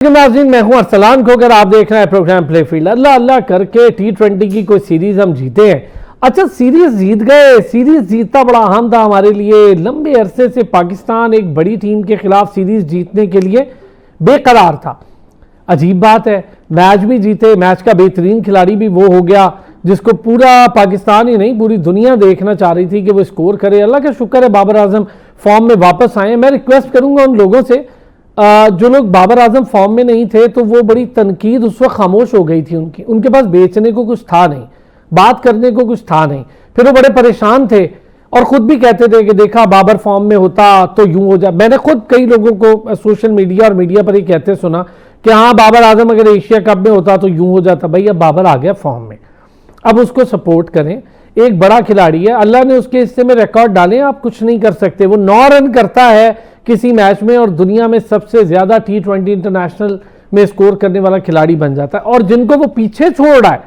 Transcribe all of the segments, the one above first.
नाज़रीन, मैं हूं अरसलान खोकर, आप देख रहे हैं प्रोग्राम प्ले फील्ड। अल्लाह अल्लाह करके T20 की कोई सीरीज हम जीते हैं। अच्छा, सीरीज जीत गए। सीरीज जीतना बड़ा अहम था हमारे लिए। लंबे अरसे से पाकिस्तान एक बड़ी टीम के खिलाफ सीरीज जीतने के लिए बेकरार था। अजीब बात है, मैच भी जीते। मैच का बेहतरीन खिलाड़ी भी वो हो गया जिसको पूरा पाकिस्तान ही नहीं पूरी दुनिया देखना चाह रही थी कि वो स्कोर करे। अल्लाह का शुक्र है बाबर आजम फॉर्म में वापस आए। मैं रिक्वेस्ट करूंगा उन लोगों से जो लोग बाबर आजम फॉर्म में नहीं थे, तो वो बड़ी तनकीद उस वक्त खामोश हो गई थी उनके पास बेचने को कुछ था नहीं, बात करने को कुछ था नहीं। फिर वो बड़े परेशान थे और खुद भी कहते थे कि देखा बाबर फॉर्म में होता तो यूं हो जाए। मैंने खुद कई लोगों को सोशल मीडिया और मीडिया पर ही कहते सुना कि हाँ, बाबर आजम अगर एशिया कप में होता तो यूं हो जाता। भाई, अब बाबर आ गया फॉर्म में, अब उसको सपोर्ट करें। एक बड़ा खिलाड़ी है, अल्लाह ने उसके हिस्से में रिकॉर्ड डाले, आप कुछ नहीं कर सकते। वो 9 रन करता है किसी मैच में और दुनिया में सबसे ज्यादा T20 इंटरनेशनल में स्कोर करने वाला खिलाड़ी बन जाता है। और जिनको वो पीछे छोड़ रहा है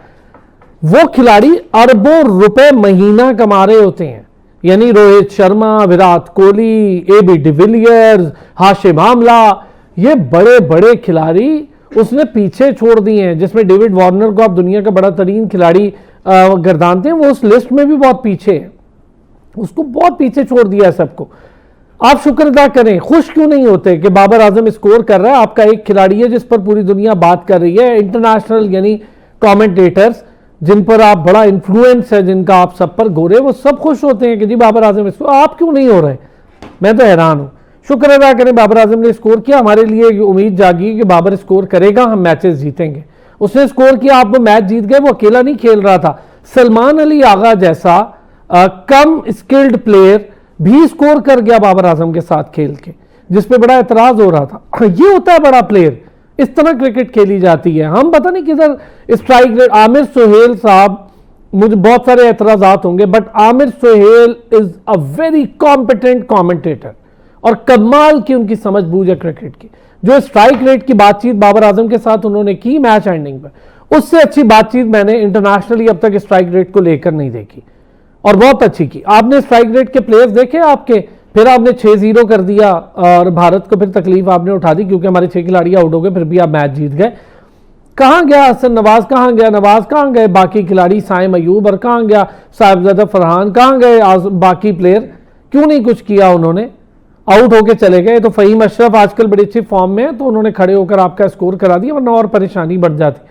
वो खिलाड़ी अरबों रुपए महीना कमा रहे होते हैं। यानी रोहित शर्मा, विराट कोहली, AB डिविलियर्स, हाशिम आमला, ये बड़े बड़े खिलाड़ी उसने पीछे छोड़ दिए हैं। जिसमें डेविड वार्नर को आप दुनिया का बड़ा तरीन खिलाड़ी गर्दानते हैं, वो उस लिस्ट में भी बहुत पीछे है। उसको बहुत पीछे छोड़ दिया है सबको। आप शुक्र अदा करें, खुश क्यों नहीं होते कि बाबर आजम स्कोर कर रहा है। आपका एक खिलाड़ी है जिस पर पूरी दुनिया बात कर रही है। इंटरनेशनल यानी कमेंटेटर्स जिन पर आप बड़ा इन्फ्लुएंस है, जिनका आप सब पर गोरे, वो सब खुश होते हैं कि जी बाबर आजम स्कोर। आप क्यों नहीं हो रहे? मैं तो हैरान हूं। शुक्र अदा करें बाबर आजम ने स्कोर किया। हमारे लिए उम्मीद जागी कि बाबर स्कोर करेगा, हम मैचेस जीतेंगे। उसने स्कोर किया, आप वो मैच जीत गए। वो अकेला नहीं खेल रहा था, सलमान अली आगा जैसा कम स्किल्ड प्लेयर भी स्कोर कर गया बाबर आजम के साथ खेल के, जिसपे बड़ा एतराज हो रहा था। ये होता है बड़ा प्लेयर, इस तरह क्रिकेट खेली जाती है। हम पता नहीं किधर स्ट्राइक रेट। आमिर सुहेल साहब, मुझे बहुत सारे एतराजात होंगे, but Aamir Sohail is a very competent commentator और कमाल की उनकी समझ बूझ है क्रिकेट की। जो स्ट्राइक रेट की बातचीत बाबर आजम के साथ उन्होंने की मैच एंडिंग पर, उससे अच्छी बातचीत मैंने इंटरनेशनली अब तक स्ट्राइक रेट को लेकर नहीं देखी, और बहुत अच्छी की। आपने स्ट्राइक रेट के प्लेयर्स देखे आपके, फिर आपने 6-0 कर दिया और भारत को फिर तकलीफ आपने उठा दी क्योंकि हमारे 6 खिलाड़ी आउट हो गए, फिर भी आप मैच जीत गए। कहां गया हसन नवाज, कहां गया नवाज, कहां गए बाकी खिलाड़ी, साइम अयूब, और कहां गया साहिबजादा फरहान, कहां गए बाकी प्लेयर? क्यों नहीं कुछ किया उन्होंने? आउट होके चले गए। तो फहीम अशरफ आजकल बड़ी अच्छी फॉर्म में है, तो उन्होंने खड़े होकर आपका स्कोर करा दिया, वरना और परेशानी बढ़ जाती।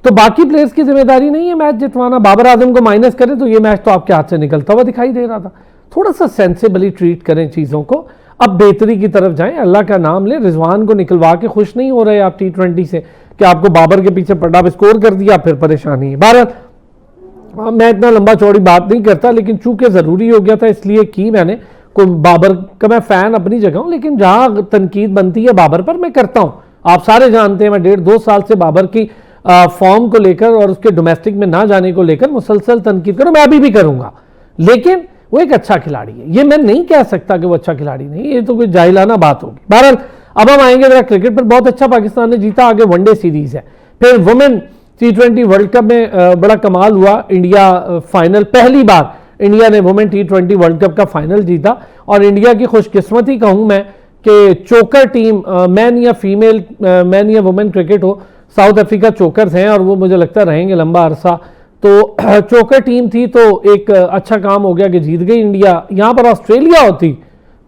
तो बाकी प्लेयर्स की जिम्मेदारी नहीं है मैच जितवाना। बाबर आजम को माइनस करें तो ये मैच तो आपके हाथ से निकलता हुआ दिखाई दे रहा था। थोड़ा सा सेंसिबली ट्रीट करें चीज़ों को, अब बेहतरी की तरफ जाएं, अल्लाह का नाम लें। रिजवान को निकलवा के खुश नहीं हो रहे आप T20 से कि आपको बाबर के पीछे पड़ा, स्कोर कर दिया, फिर परेशानी है। बहरहाल मैं इतना लंबा चौड़ी बात नहीं करता, लेकिन चूंकि ज़रूरी हो गया था इसलिए की मैंने। कोई बाबर का मैं फ़ैन अपनी जगह हूँ, लेकिन जहाँ तनकीद बनती है बाबर पर मैं करता हूँ। आप सारे जानते हैं मैं 1.5-2 साल से बाबर की फॉर्म को लेकर और उसके डोमेस्टिक में ना जाने को लेकर मुसलसल तनकीद करूं। मैं अभी भी करूंगा, लेकिन वो एक अच्छा खिलाड़ी है। ये मैं नहीं कह सकता कि वो अच्छा खिलाड़ी नहीं, ये तो कोई जाहिलाना बात होगी। बहरहाल अब हम आएंगे जरा क्रिकेट पर। बहुत अच्छा पाकिस्तान ने जीता, आगे वनडे सीरीज है। फिर वुमेन T20 वर्ल्ड कप में बड़ा कमाल हुआ। इंडिया फाइनल, पहली बार इंडिया ने वुमेन T20 वर्ल्ड कप का फाइनल जीता। और इंडिया की खुशकिस्मती कहूं मैं कि चोकर टीम, मैन या फीमेल, मैन या वुमेन क्रिकेट हो, साउथ अफ्रीका चोकर्स हैं और वो मुझे लगता रहेंगे लंबा अरसा। तो चोकर टीम थी, तो एक अच्छा काम हो गया कि जीत गई इंडिया। यहाँ पर ऑस्ट्रेलिया होती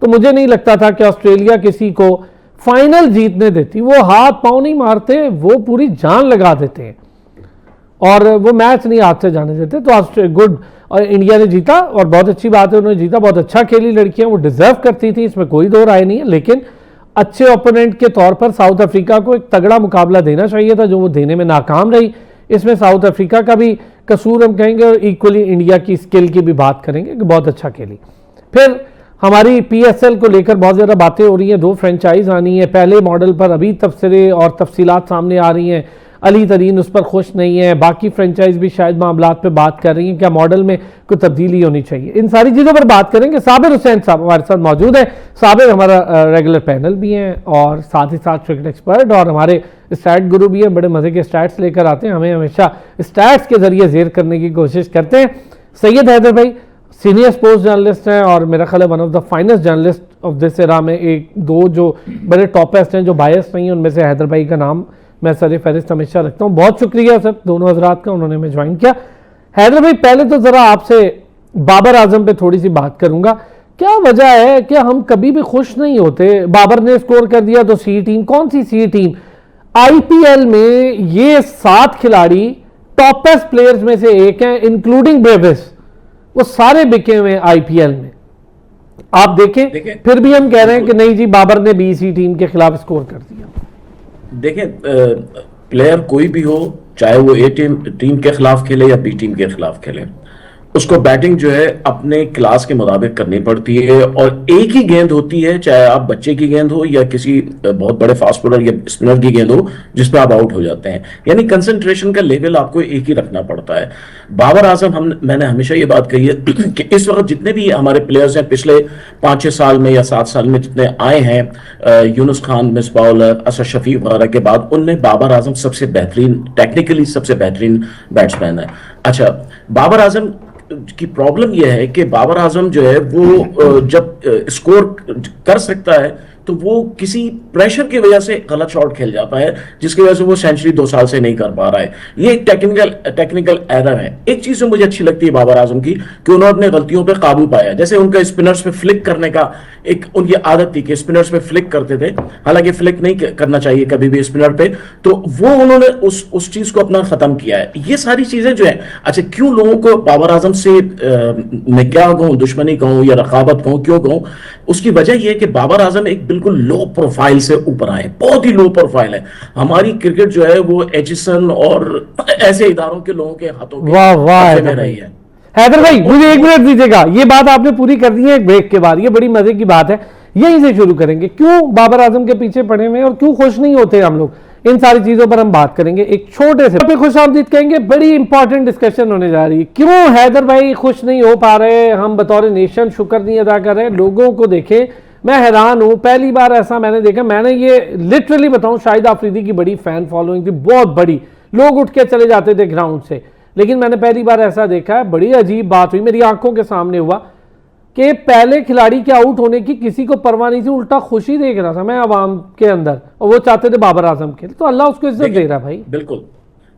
तो मुझे नहीं लगता था कि ऑस्ट्रेलिया किसी को फाइनल जीतने देती। वो हाथ पांव नहीं मारते, वो पूरी जान लगा देते हैं और वो मैच नहीं हाथ से जाने देते। तो गुड, और इंडिया ने जीता और बहुत अच्छी बात है, उन्होंने जीता। बहुत अच्छा खेली लड़कियां, वो डिजर्व करती थी, इसमें कोई दो राय नहीं है। लेकिन अच्छे ओपोनेंट के तौर पर साउथ अफ्रीका को एक तगड़ा मुकाबला देना चाहिए था, जो वो देने में नाकाम रही। इसमें साउथ अफ्रीका का भी कसूर हम कहेंगे और इक्वली इंडिया की स्किल की भी बात करेंगे कि बहुत अच्छा खेली। फिर हमारी PSL को लेकर बहुत ज़्यादा बातें हो रही हैं। 2 फ्रेंचाइज आनी है पहले मॉडल पर, अभी तबसरे और तफसीलात सामने आ रही हैं। अली तरीन उस पर खुश नहीं है, बाकी फ्रेंचाइज भी शायद मामलात पे बात कर रही हैं, क्या मॉडल में कोई तब्दीली होनी चाहिए। इन सारी चीज़ों पर बात करेंगे। साबिर हुसैन साहब हमारे साथ मौजूद है। साबिर हमारा रेगुलर पैनल भी हैं और साथ ही साथ क्रिकेट एक्सपर्ट और हमारे स्टैट गुरु भी हैं। बड़े मज़े के स्टैट्स लेकर आते हैं, हमें हमेशा स्टैट्स के जरिए जेर करने की कोशिश करते हैं। सैयद हैदर भाई सीनियर स्पोर्ट्स जर्नलिस्ट हैं और मेरा ख्याल है one of the finest journalist of this era में एक दो जो बड़े टॉपेस्ट हैं जो बायस नहीं हैं, उनमें से हैदर भाई का नाम मैं सर फहरिस्त हमेशा रखता हूँ। बहुत शुक्रिया सर दोनों हजरात का, उन्होंने हमें ज्वाइन किया। हैदर भाई पहले तो ज़रा आपसे बाबर आजम पे थोड़ी सी बात करूंगा। क्या वजह है कि हम कभी भी खुश नहीं होते? बाबर ने स्कोर कर दिया तो सी टीम, कौन सी सी टीम? आईपीएल में ये 7 खिलाड़ी टॉपेस्ट प्लेयर्स में से एक हैं, इंक्लूडिंग ब्रेविस, वो सारे बिके हुए हैं आईपीएल में। आप देखें फिर भी हम कह रहे हैं कि नहीं जी बाबर ने बीसी टीम के खिलाफ स्कोर कर दिया। देखें, प्लेयर कोई भी हो, चाहे वो ए टीम के खिलाफ खेले या बी टीम के खिलाफ खेले, उसको बैटिंग जो है अपने क्लास के मुताबिक करनी पड़ती है। और एक ही गेंद होती है, चाहे आप बच्चे की गेंद हो या किसी बहुत बड़े फास्ट बॉलर या स्पिनर की गेंद हो जिस पे आप आउट हो जाते हैं। यानी कंसंट्रेशन का लेवल आपको एक ही रखना पड़ता है। बाबर आजम, मैंने हमेशा ये बात कही है कि इस वक्त जितने भी हमारे प्लेयर्स हैं पिछले 5-6 साल में या 7 साल में जितने आए हैं, यूनुस खान, मिसबाह उल हक, असद शफी वगैरह के बाद, उनमें बाबर आजम सबसे बेहतरीन, टेक्निकली सबसे बेहतरीन बैट्समैन है। अच्छा, बाबर आजम की प्रॉब्लम यह है कि बाबर आजम जो है वो जब स्कोर कर सकता है तो वो किसी प्रेशर की वजह से गलत शॉट खेल जाता है, जिसकी वजह से वो सेंचुरी 2 साल से नहीं कर पा रहा है। ये एक टेक्निकल एरर है। एक चीज जो मुझे अच्छी लगती है बाबर आजम की, कि उन्होंने अपने गलतियों पे काबू पाया। जैसे उनका स्पिनर्स पे फ्लिक करने का एक उनकी आदत थी कि स्पिनर्स पे फ्लिक करते थे, हालांकि फ्लिक नहीं करना चाहिए कभी भी स्पिनर पे, तो वो उन्होंने उस चीज को अपना खत्म किया है। ये सारी चीजें जो है, अच्छा क्यों लोगों को बाबर आजम से मैं क्या कहूँ, दुश्मनी कहूँ या रकाबत कहूँ, क्यों कहूँ, उसकी वजह यह है कि बाबर आजम एक बिल्कुल लो प्रोफाइल से ऊपर आए, बहुत ही लो प्रोफाइल है। हमारी क्रिकेट जो है वो एचिसन और ऐसे इदारों के लोगों के हाथों में रही है। हैदर भाई मुझे 1 मिनट दीजिएगा, ये बात आपने पूरी कर दी है एक ब्रेक के बाद, ये बड़ी मजे की बात है, यहीं से शुरू करेंगे। क्यों बाबर आजम के पीछे पड़े हुए और क्यों खुश नहीं होते हम लोग, इन सारी चीजों पर हम बात करेंगे। एक छोटे से पे खुश आमदीद कहेंगे, बड़ी इंपॉर्टेंट डिस्कशन होने जा रही है। क्यों हैदर भाई खुश नहीं हो पा रहे, हम बतौर नेशन शुक्र नहीं अदा कर रहे। लोगों को देखें, मैं हैरान हूं, पहली बार ऐसा मैंने देखा। मैंने ये लिटरली बताऊं, शाहिद आफरीदी की बड़ी फैन फॉलोइंग थी, बहुत बड़ी, लोग उठ के चले जाते थे ग्राउंड से, लेकिन मैंने पहली बार ऐसा देखा है। बड़ी अजीब बात हुई, मेरी आंखों के सामने हुआ कि पहले खिलाड़ी के आउट होने की किसी को परवाह नहीं थी, उल्टा खुशी देख रहा था मैं अवाम के अंदर, और वो चाहते थे बाबर आजम के, तो अल्लाह उसको इज्जत दे रहा भाई। बिल्कुल,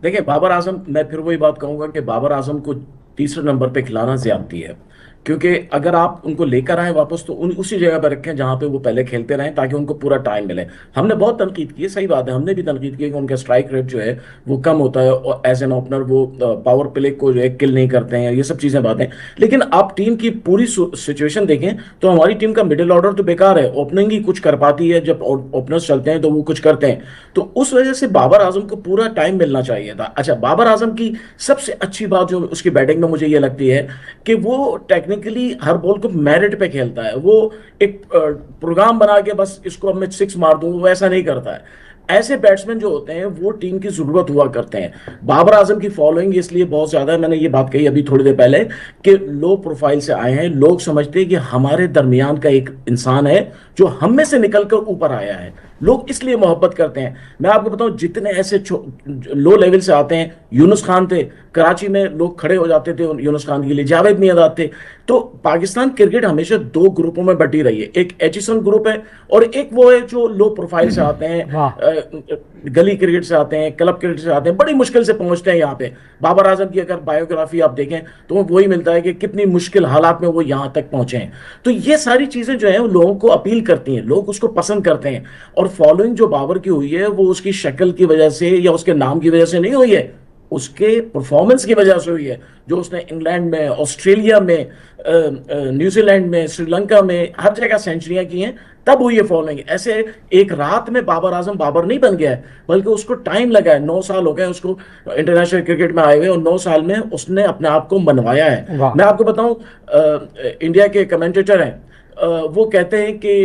देखिए बाबर आजम, मैं फिर वही बात कहूंगा कि बाबर आजम को तीसरे नंबर पे खिलाना ज्यादती है, क्योंकि अगर आप उनको लेकर आए वापस तो उसी जगह पर रखें जहां पे वो पहले खेलते रहे, ताकि उनको पूरा टाइम मिले। हमने बहुत तनकीद की है, सही बात है, हमने भी तनकीद की है कि उनका स्ट्राइक रेट जो है वो कम होता है, और एज एन ओपनर वो पावर प्ले को जो है किल नहीं करते हैं, ये सब चीजें बातें। लेकिन आप टीम की पूरी सिचुएशन देखें तो हमारी टीम का मिडिल ऑर्डर तो बेकार है, ओपनिंग ही कुछ कर पाती है, जब ओपनर्स चलते हैं तो वो कुछ करते हैं, तो उस वजह से बाबर आजम को पूरा टाइम मिलना चाहिए था। अच्छा, बाबर आजम की सबसे अच्छी बात जो उसकी बैटिंग में मुझे ये लगती है कि वो टेक्निकली हर बॉल को मेरिट पे खेलता है। वो एक प्रोग्राम बना के बस इसको अब मैं 6 मार दूं, वो ऐसा नहीं करता है। ऐसे बैट्समैन जो होते हैं वो टीम की जरूरत हुआ करते हैं। बाबर आजम की फॉलोइंग इसलिए बहुत ज्यादा है, मैंने ये बात कही अभी थोड़ी देर पहले, कि लो प्रोफाइल से आए हैं। लोग समझते हैं कि हमारे दरमियान का एक इंसान है जो हम में से निकलकर ऊपर आया है, लोग इसलिए मोहब्बत करते हैं। मैं आपको बताऊं, जितने ऐसे लो लेवल से आते हैं, यूनुस खान थे, कराची में लोग खड़े हो जाते थे यूनुस खान के लिए, जावेद मियांदाद थे। तो पाकिस्तान क्रिकेट हमेशा 2 ग्रुपों में बटी रही है, एक एचिसन ग्रुप है और एक वो है जो लो प्रोफाइल से आते हैं, गली क्रिकेट से आते हैं, क्लब क्रिकेट से आते हैं, बड़ी मुश्किल से पहुंचते हैं यहाँ पे। बाबर आजम की अगर बायोग्राफी आप देखें तो वही मिलता है कि कितनी मुश्किल हालात में वो यहाँ तक पहुंचे हैं। तो ये सारी चीजें जो है वो लोगों को अपील करती हैं, लोग उसको पसंद करते हैं। और फॉलोइंग जो बाबर की हुई है वो उसकी शक्ल की वजह से या उसके नाम की वजह से नहीं हुई है, उसके परफॉर्मेंस की वजह से हुई है। जो उसने इंग्लैंड में, ऑस्ट्रेलिया में, न्यूजीलैंड में, श्रीलंका में हर जगह सेंचुरियां की हैं, तब हुई है फॉलोइंग। ऐसे एक रात में बाबर आजम बाबर नहीं बन गया है, बल्कि उसको टाइम लगा है। 9 साल हो गए उसको इंटरनेशनल क्रिकेट में आए हुए, और 9 साल में उसने अपने आप को मनवाया है। मैं आपको बताऊं, इंडिया के कमेंटेटर हैं, वो कहते हैं कि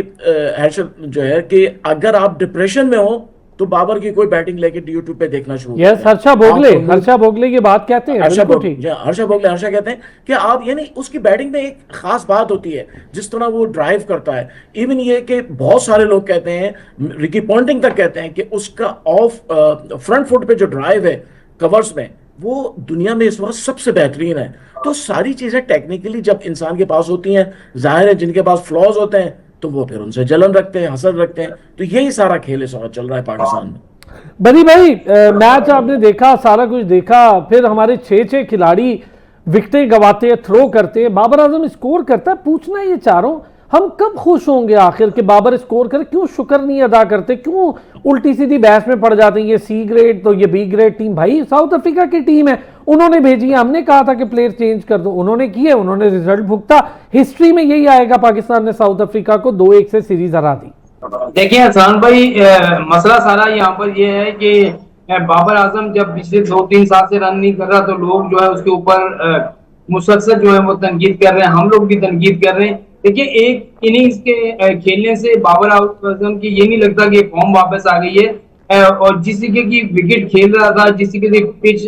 हर्षद जो है कि अगर आप डिप्रेशन में हो तो बाबर की कोई बैटिंग लेके यूट्यूब पे देखना शुरू करें। यस, हर्षा भोगले की बात कहते हैं, हर्षा कहते हैं कि आप, यानी उसकी बैटिंग में एक खास बात होती है, जिस तरह वो ड्राइव करता है। इवन ये कि बहुत सारे लोग कहते हैं, रिकी पॉन्टिंग तक कहते हैं कि उसका ऑफ फ्रंट फुट पे जो ड्राइव है कवर्स में, वो दुनिया में इस वक्त सबसे बेहतरीन है। तो सारी चीजें टेक्निकली जब इंसान के पास होती हैं, जाहिर है जिनके पास फ्लॉज होते हैं तो वो फिर उनसे जलन रखते हैं, हसद रखते हैं। तो यही सारा खेल इस वक्त चल रहा है पाकिस्तान में। बनी भाई, मैच आपने देखा, सारा कुछ देखा, फिर हमारे 6-6 खिलाड़ी विकेटें गवाते हैं, थ्रो करते हैं, बाबर आजम स्कोर करता है। पूछना ये चाह रहा हूं, हम कब खुश होंगे आखिर कि बाबर स्कोर करे? क्यों शुक्र नहीं अदा करते? क्यों उल्टी सीधी बहस में पड़ जाते हैं? ये सी ग्रेड तो ये बी ग्रेड टीम। भाई साउथ अफ्रीका की टीम है, उन्होंने भेजी है, हमने कहा था कि प्लेयर चेंज कर दो, उन्होंने किए, उन्होंने रिजल्ट भुगता। हिस्ट्री में यही आएगा, पाकिस्तान ने साउथ अफ्रीका को 2-1 से सीरीज हरा दी। देखिए हसन भाई, मसला सारा यहाँ पर ये है कि बाबर आजम जब पिछले 2-3 साल से रन नहीं कर रहा तो लोग जो है उसके ऊपर मुसलसल जो है वो तनकीद कर रहे हैं, हम लोग भी तनकीद कर रहे हैं। देखिए एक इनिंग्स के खेलने से बाबर आजम की ये नहीं लगता कि फॉर्म वापस आ गई है, और जिस तरीके की विकेट खेल रहा था, जिस तरीके से पिच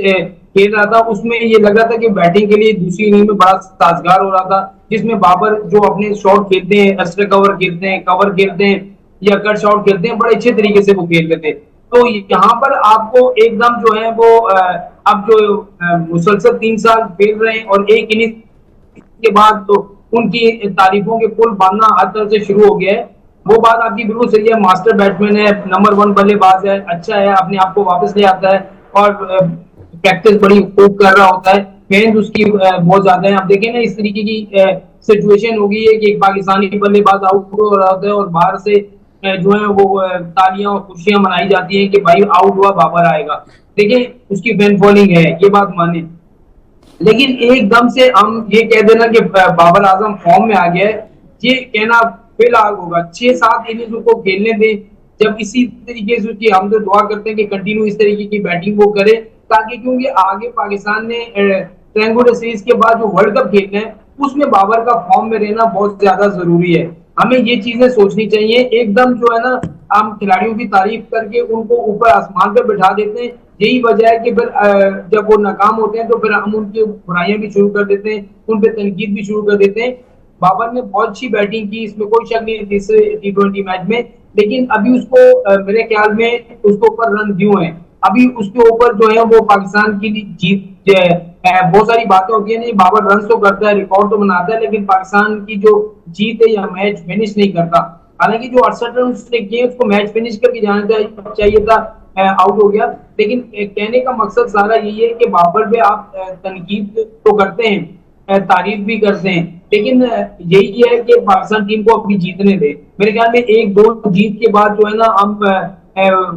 खेल रहा था, उसमें ये लग रहा था कि बैटिंग के लिए दूसरी इनिंग में बड़ा साजगार हो रहा था, जिसमें बाबर जो अपने शॉट खेलते हैं, एक्स्ट्रा कवर खेलते हैं, कवर खेलते हैं या कट शॉट खेलते हैं, बड़े अच्छे तरीके से वो खेलते थे। तो यहाँ पर आपको एकदम जो है वो अब जो मुसलसल 3 साल खेल रहे हैं और एक इनिंग के बाद तो उनकी तारीफों के पुल बांधना हर तरह से शुरू हो गया है। वो बात आपकी बिल्कुल सही है, मास्टर बैट्समैन है, नंबर 1 बल्लेबाज है, अच्छा है, अपने आप को वापस ले आता है और प्रैक्टिस बड़ी खूब कर रहा होता है। गेंद उसकी बहुत ज्यादा है। आप देखें ना, इस तरीके की सिचुएशन हो गई है कि एक पाकिस्तानी बल्लेबाज आउट हो रहा होता है और बाहर से जो है वो तालियां और खुशियां मनाई जाती हैं कि भाई आउट हुआ, बाबर आएगा। देखिए उसकी फैन फॉलोइंग है, ये बात माने, लेकिन एकदम से हम ये कह देना कि बाबर आजम फॉर्म में आ गया है, ये कहना बेलाग होगा। 6-7 इनिंग्स उसको खेलने दें, जब इसी तरीके से उसकी हम तो दुआ करते हैं कि कंटिन्यू इस तरीके की बैटिंग वो करे, ताकि क्योंकि आगे पाकिस्तान ने ट्रायंगुलर सीरीज के बाद जो वर्ल्ड कप खेलना है उसमें बाबर का फॉर्म में रहना बहुत ज्यादा जरूरी है। हमें ये चीजें सोचनी चाहिए। एकदम जो है ना, हम खिलाड़ियों की तारीफ करके उनको ऊपर आसमान पे बिठा देते हैं, यही वजह है कि फिर जब वो नाकाम होते हैं तो फिर हम उनकी बुराइयां भी शुरू कर देते हैं, उन पर तनकीद भी शुरू कर देते हैं। बाबर ने बहुत अच्छी बैटिंग की, इसमें कोई शक नहीं तीसरे T20 मैच में, लेकिन अभी उसको मेरे ख्याल में उसके ऊपर रन ड्यू हैं। अभी उसके ऊपर जो है वो पाकिस्तान की जीत बहुत सारी बातें होती है, नहीं बाबर रन तो करता है, रिकॉर्ड तो बनाता है, लेकिन पाकिस्तान की जो जीत है या मैच फिनिश नहीं करता। हालांकि जो 68 रन उसने किए उसको मैच फिनिश करके जाना चाहिए था, आउट हो गया। लेकिन कहने का मकसद सारा यही है कि बाबर पे आप तनकीद तो करते हैं, तारीफ भी करते हैं, लेकिन यही है कि पाकिस्तान टीम को अपनी जीतने दे। मेरे ख्याल में 1-2 जीत के बाद जो है ना, हम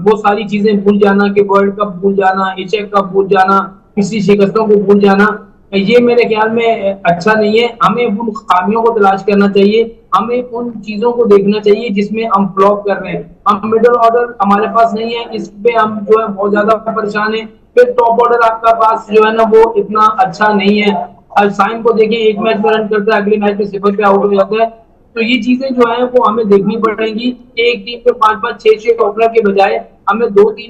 वो सारी चीजें भूल जाना कि वर्ल्ड कप भूल जाना, एशिया कप भूल जाना, किसी शिकस्तों को भूल जाना, ये मेरे ख्याल में अच्छा नहीं है। हमें उन खामियों को तलाश करना चाहिए, हमें उन चीजों को देखना चाहिए जिसमें हम फ्लॉप कर रहे हैं। हम मिडिल ऑर्डर हमारे पास नहीं है, इस पे हम जो है बहुत ज्यादा परेशान है। फिर टॉप ऑर्डर आपका पास जो है ना वो इतना अच्छा नहीं है। साइम को देखिए, एक मैच में रन करता है, अगले मैच में 0 पे आउट हो जाता है। तो ये चीजें जो है वो हमें देखनी पड़ेगी। एक टीम में 5-5, 6-6 ओपनर के बजाय हमें 2-3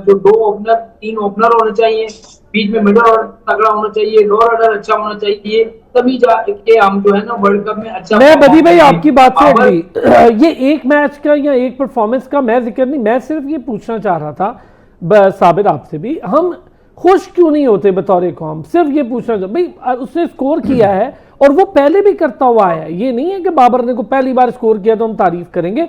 जो 2 ओपनर 3 ओपनर होने चाहिए, बीच में मिडल ऑर्डर तगड़ा होना चाहिए, लोअर ऑर्डर अच्छा होना चाहिए, तभी जाके हम जो है ना वर्ल्ड कप में अच्छा। मैं बदी भाई आपकी बात से एग्री, ये एक मैच का या एक परफॉर्मेंस का मैं जिक्र नहीं, मैं सिर्फ ये पूछना चाह रहा था साबिर आपसे भी, हम खुश क्यों नहीं होते बतौर कौम? सिर्फ ये पूछना चाह भाई, उसने स्कोर किया है और वो पहले भी करता हुआ आया है। ये नहीं है कि बाबर ने को पहली बार स्कोर किया तो हम तारीफ करेंगे।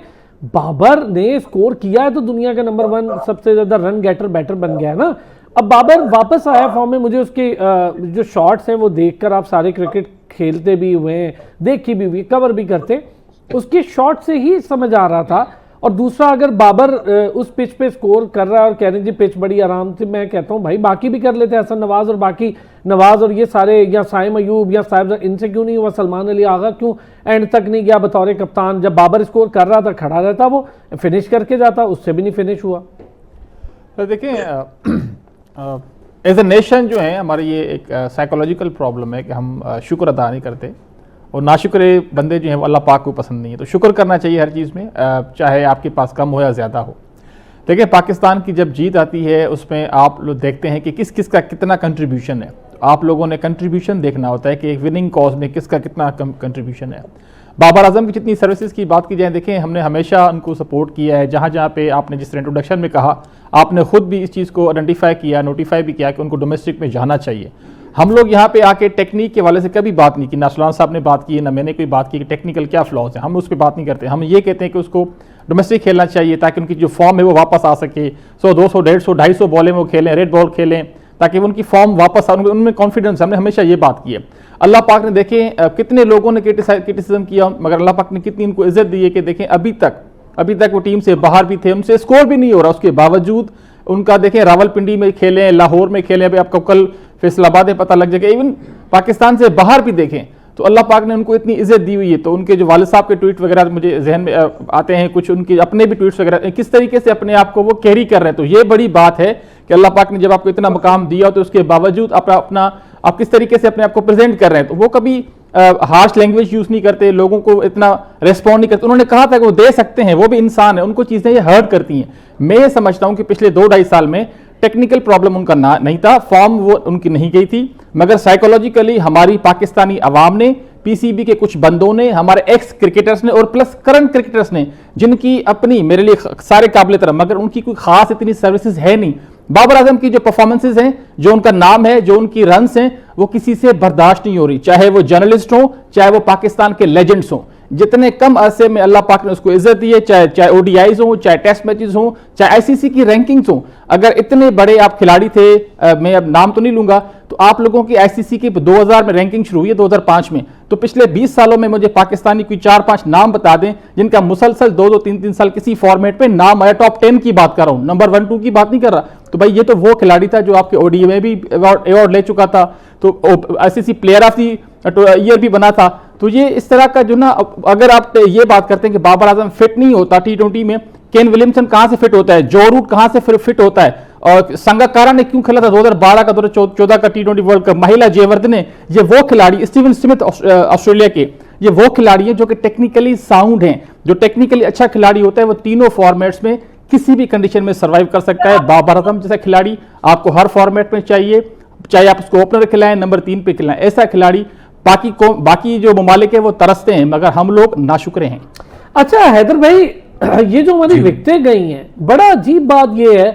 बाबर ने स्कोर किया है तो दुनिया का नंबर 1 सबसे ज्यादा रन गेटर बैटर बन गया है ना। अब बाबर वापस आया फॉर्म में, मुझे उसके जो शॉट्स हैं वो देखकर, आप सारे क्रिकेट खेलते भी हुए हैं, देखी भी हुई, कवर भी करते, उसके शॉट से ही समझ आ रहा था। और दूसरा, अगर बाबर उस पिच पे स्कोर कर रहा है और कह रहे हैं जी पिच बड़ी आराम से, मैं कहता हूँ भाई बाकी भी कर लेते हैं, हसन नवाज और बाकी नवाज और ये सारे, या साइम अयूब या साहिब, इनसे क्यों नहीं हुआ? सलमान अली आगा क्यों एंड तक नहीं गया बतौर कप्तान? जब बाबर स्कोर कर रहा था खड़ा रहता, वो फिनिश करके जाता, उससे भी नहीं फिनिश हुआ। तो देखिए, एज ए नेशन जो है हमारी ये एक साइकोलॉजिकल प्रॉब्लम है कि हम शुक्र अदा नहीं करते, और नाशुक्रे बंदे जो हैं वो अल्लाह पाक को पसंद नहीं है। तो शुक्र करना चाहिए हर चीज़ में, चाहे आपके पास कम हो या ज़्यादा हो। देखिए, पाकिस्तान की जब जीत आती है उसमें आप लोग देखते हैं कि किस किस का कितना कंट्रीब्यूशन है। आप लोगों ने कंट्रीब्यूशन देखना होता है कि एक विनिंग कॉज में किसका कितना कंट्रीब्यूशन है। बाबर आजम की जितनी सर्विसेज की बात की जाए, देखें हमने हमेशा उनको सपोर्ट किया है। जहाँ जहाँ पे आपने जिस तरह इंट्रोडक्शन में कहा, आपने खुद भी इस चीज़ को आइडेंटिफाई किया, नोटिफाई भी किया कि उनको डोमेस्टिक में जाना चाहिए। हम लोग यहाँ पे आके टेक्निक के वाले से कभी बात नहीं की, ना सुलान साहब ने बात की, ना मैंने कोई बात की कि टेक्निकल क्या फ्लॉज है, हम उस पर बात नहीं करते। हम ये कहते हैं कि उसको डोमेस्टिक खेलना चाहिए ताकि उनकी जो फॉर्म है वो वापस आ सके। 100, 200, 150, 250 बॉलें वो खेलें, रेड बॉल खेलें, ताकि उनकी फॉर्म वापस आ, उनमें कॉन्फिडेंस। हमने हमेशा ये बात की है। अल्लाह पाक ने देखें कितने लोगों ने क्रिटिसिज्म किया, मगर अल्लाह पाक ने कितनी इनको इज्जत दी है कि देखें अभी तक वो टीम से बाहर भी थे, उनसे स्कोर भी नहीं हो रहा, उसके बावजूद उनका देखें रावलपिंडी में खेलें, लाहौर में खेलें, अभी आपको कल फैसलाबाद में पता लग जाएगा, इवन पाकिस्तान से बाहर भी देखें तो अल्लाह पाक ने उनको इतनी इज्जत दी हुई है। तो उनके जो वालिद साहब के ट्वीट वगैरह मुझे जहन में आते हैं, कुछ उनके अपने भी ट्वीट्स वगैरह, किस तरीके से अपने आप को वो कैरी कर रहे हैं। तो ये बड़ी बात है कि अल्लाह पाक ने जब आपको इतना मकाम दिया तो उसके बावजूद आप किस तरीके से अपने आप को प्रेजेंट कर रहे हैं। तो वो कभी हार्श लैंग्वेज यूज नहीं करते, लोगों को इतना रेस्पॉन्ड नहीं करते। उन्होंने कहा था कि वो दे सकते हैं, वो भी इंसान है, उनको चीजें ये हर्ट करती हैं। मैं ये समझता हूं कि पिछले 2-2.5 साल में टेक्निकल प्रॉब्लम उनका नहीं था, फॉर्म वो उनकी नहीं गई थी, मगर साइकोलॉजिकली हमारी पाकिस्तानी अवाम ने, पीसीबी के कुछ बंदों ने, हमारे एक्स क्रिकेटर्स ने और प्लस करंट क्रिकेटर्स ने, जिनकी अपनी मेरे लिए सारे काबिल तरह, मगर उनकी कोई खास इतनी सर्विसेज है नहीं। बाबर आजम की जो परफॉर्मेंसेज हैं, जो उनका नाम है, जो उनकी रन्स हैं, वो किसी से बर्दाश्त नहीं हो रही, चाहे वो जर्नलिस्ट हो, चाहे वो पाकिस्तान के लेजेंड्स हों। जितने कम अरसे में अल्लाह पाक ने उसको इज्जत दी है, चाहे ओडीआईज हो, चाहे टेस्ट मैचेस हो, चाहे आईसीसी की रैंकिंग्स हो। अगर इतने बड़े आप खिलाड़ी थे, मैं अब नाम तो नहीं लूंगा, तो आप लोगों की आईसीसी की 2000 में रैंकिंग शुरू हुई है, 2005 में, तो पिछले 20 सालों में मुझे पाकिस्तानी कोई 4-5 नाम बता दें जिनका मुसलसल 2-2, 3-3 साल किसी फॉर्मेट में नाम आया। टॉप 10 की बात कर रहा हूं, नंबर 1-2 की बात नहीं कर रहा। तो भाई ये तो वो खिलाड़ी था जो आपके ओडीआई में भी अवार्ड ले चुका था, तो ICC player of the year भी बना था। तो ये इस तरह का जो ना, अगर आप ये बात करते हैं कि बाबर आजम फिट नहीं होता T20 में, केन विलियमसन कहां से फिट होता है, जो रूट कहां से फिट होता है, और संगकारा ने क्यों खेला था 2012 का 2014 का T20 वर्ल्ड कप, महिला जयवर्धने, ये वो खिलाड़ी, स्टीवन स्मिथ ऑस्ट्रेलिया के, ये वो खिलाड़ी हैं जो कि टेक्निकली साउंड हैं। जो टेक्निकली अच्छा खिलाड़ी होता है वो तीनों फॉर्मेट्स में किसी भी कंडीशन में सर्वाइव कर सकता है। बाबर आजम जैसा खिलाड़ी आपको हर फॉर्मेट में चाहिए, चाहे आप उसको ओपनर खिलाएं, नंबर 3 पे खिलाएं, ऐसा खिलाड़ी बाकी जो ममालिक है वो तरसते हैं, मगर हम लोग नाशुक्रे हैं। अच्छा हैदर भाई, ये जो हमारी विकेटें गई हैं, बड़ा अजीब बात ये है,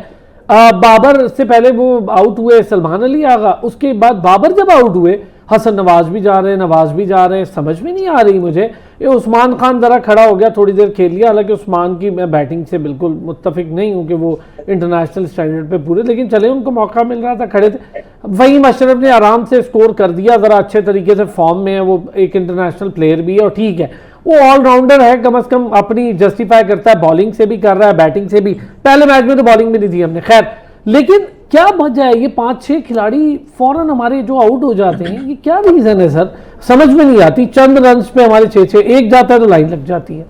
बाबर से पहले वो आउट हुए सलमान अली आगा, उसके बाद बाबर जब आउट हुए हसन नवाज भी जा रहे हैं, नवाज भी जा रहे हैं, समझ में नहीं आ रही मुझे। ये उस्मान खान जरा खड़ा हो गया, थोड़ी देर खेल लिया, हालांकि उस्मान की मैं बैटिंग से बिल्कुल मुत्तफिक नहीं हूं कि वो इंटरनेशनल स्टैंडर्ड पे पूरे, लेकिन चले उनको मौका मिल रहा था, खड़े थे। वहीम अशरफ ने आराम से स्कोर कर दिया, जरा अच्छे तरीके से फॉर्म में है, वो एक इंटरनेशनल प्लेयर भी है और ठीक है, वो ऑलराउंडर है, कम अज कम अपनी जस्टिफाई करता है, बॉलिंग से भी कर रहा है, बैटिंग से भी। पहले मैच में तो बॉलिंग भी नहीं दी हमने, खैर, लेकिन क्या वजह है ये 5-6 खिलाड़ी फौरन हमारे जो आउट हो जाते हैं, ये क्या रीजन है सर, समझ में नहीं आती। चंद रन पे हमारे 6-6, एक जाता है तो लाइन लग जाती है।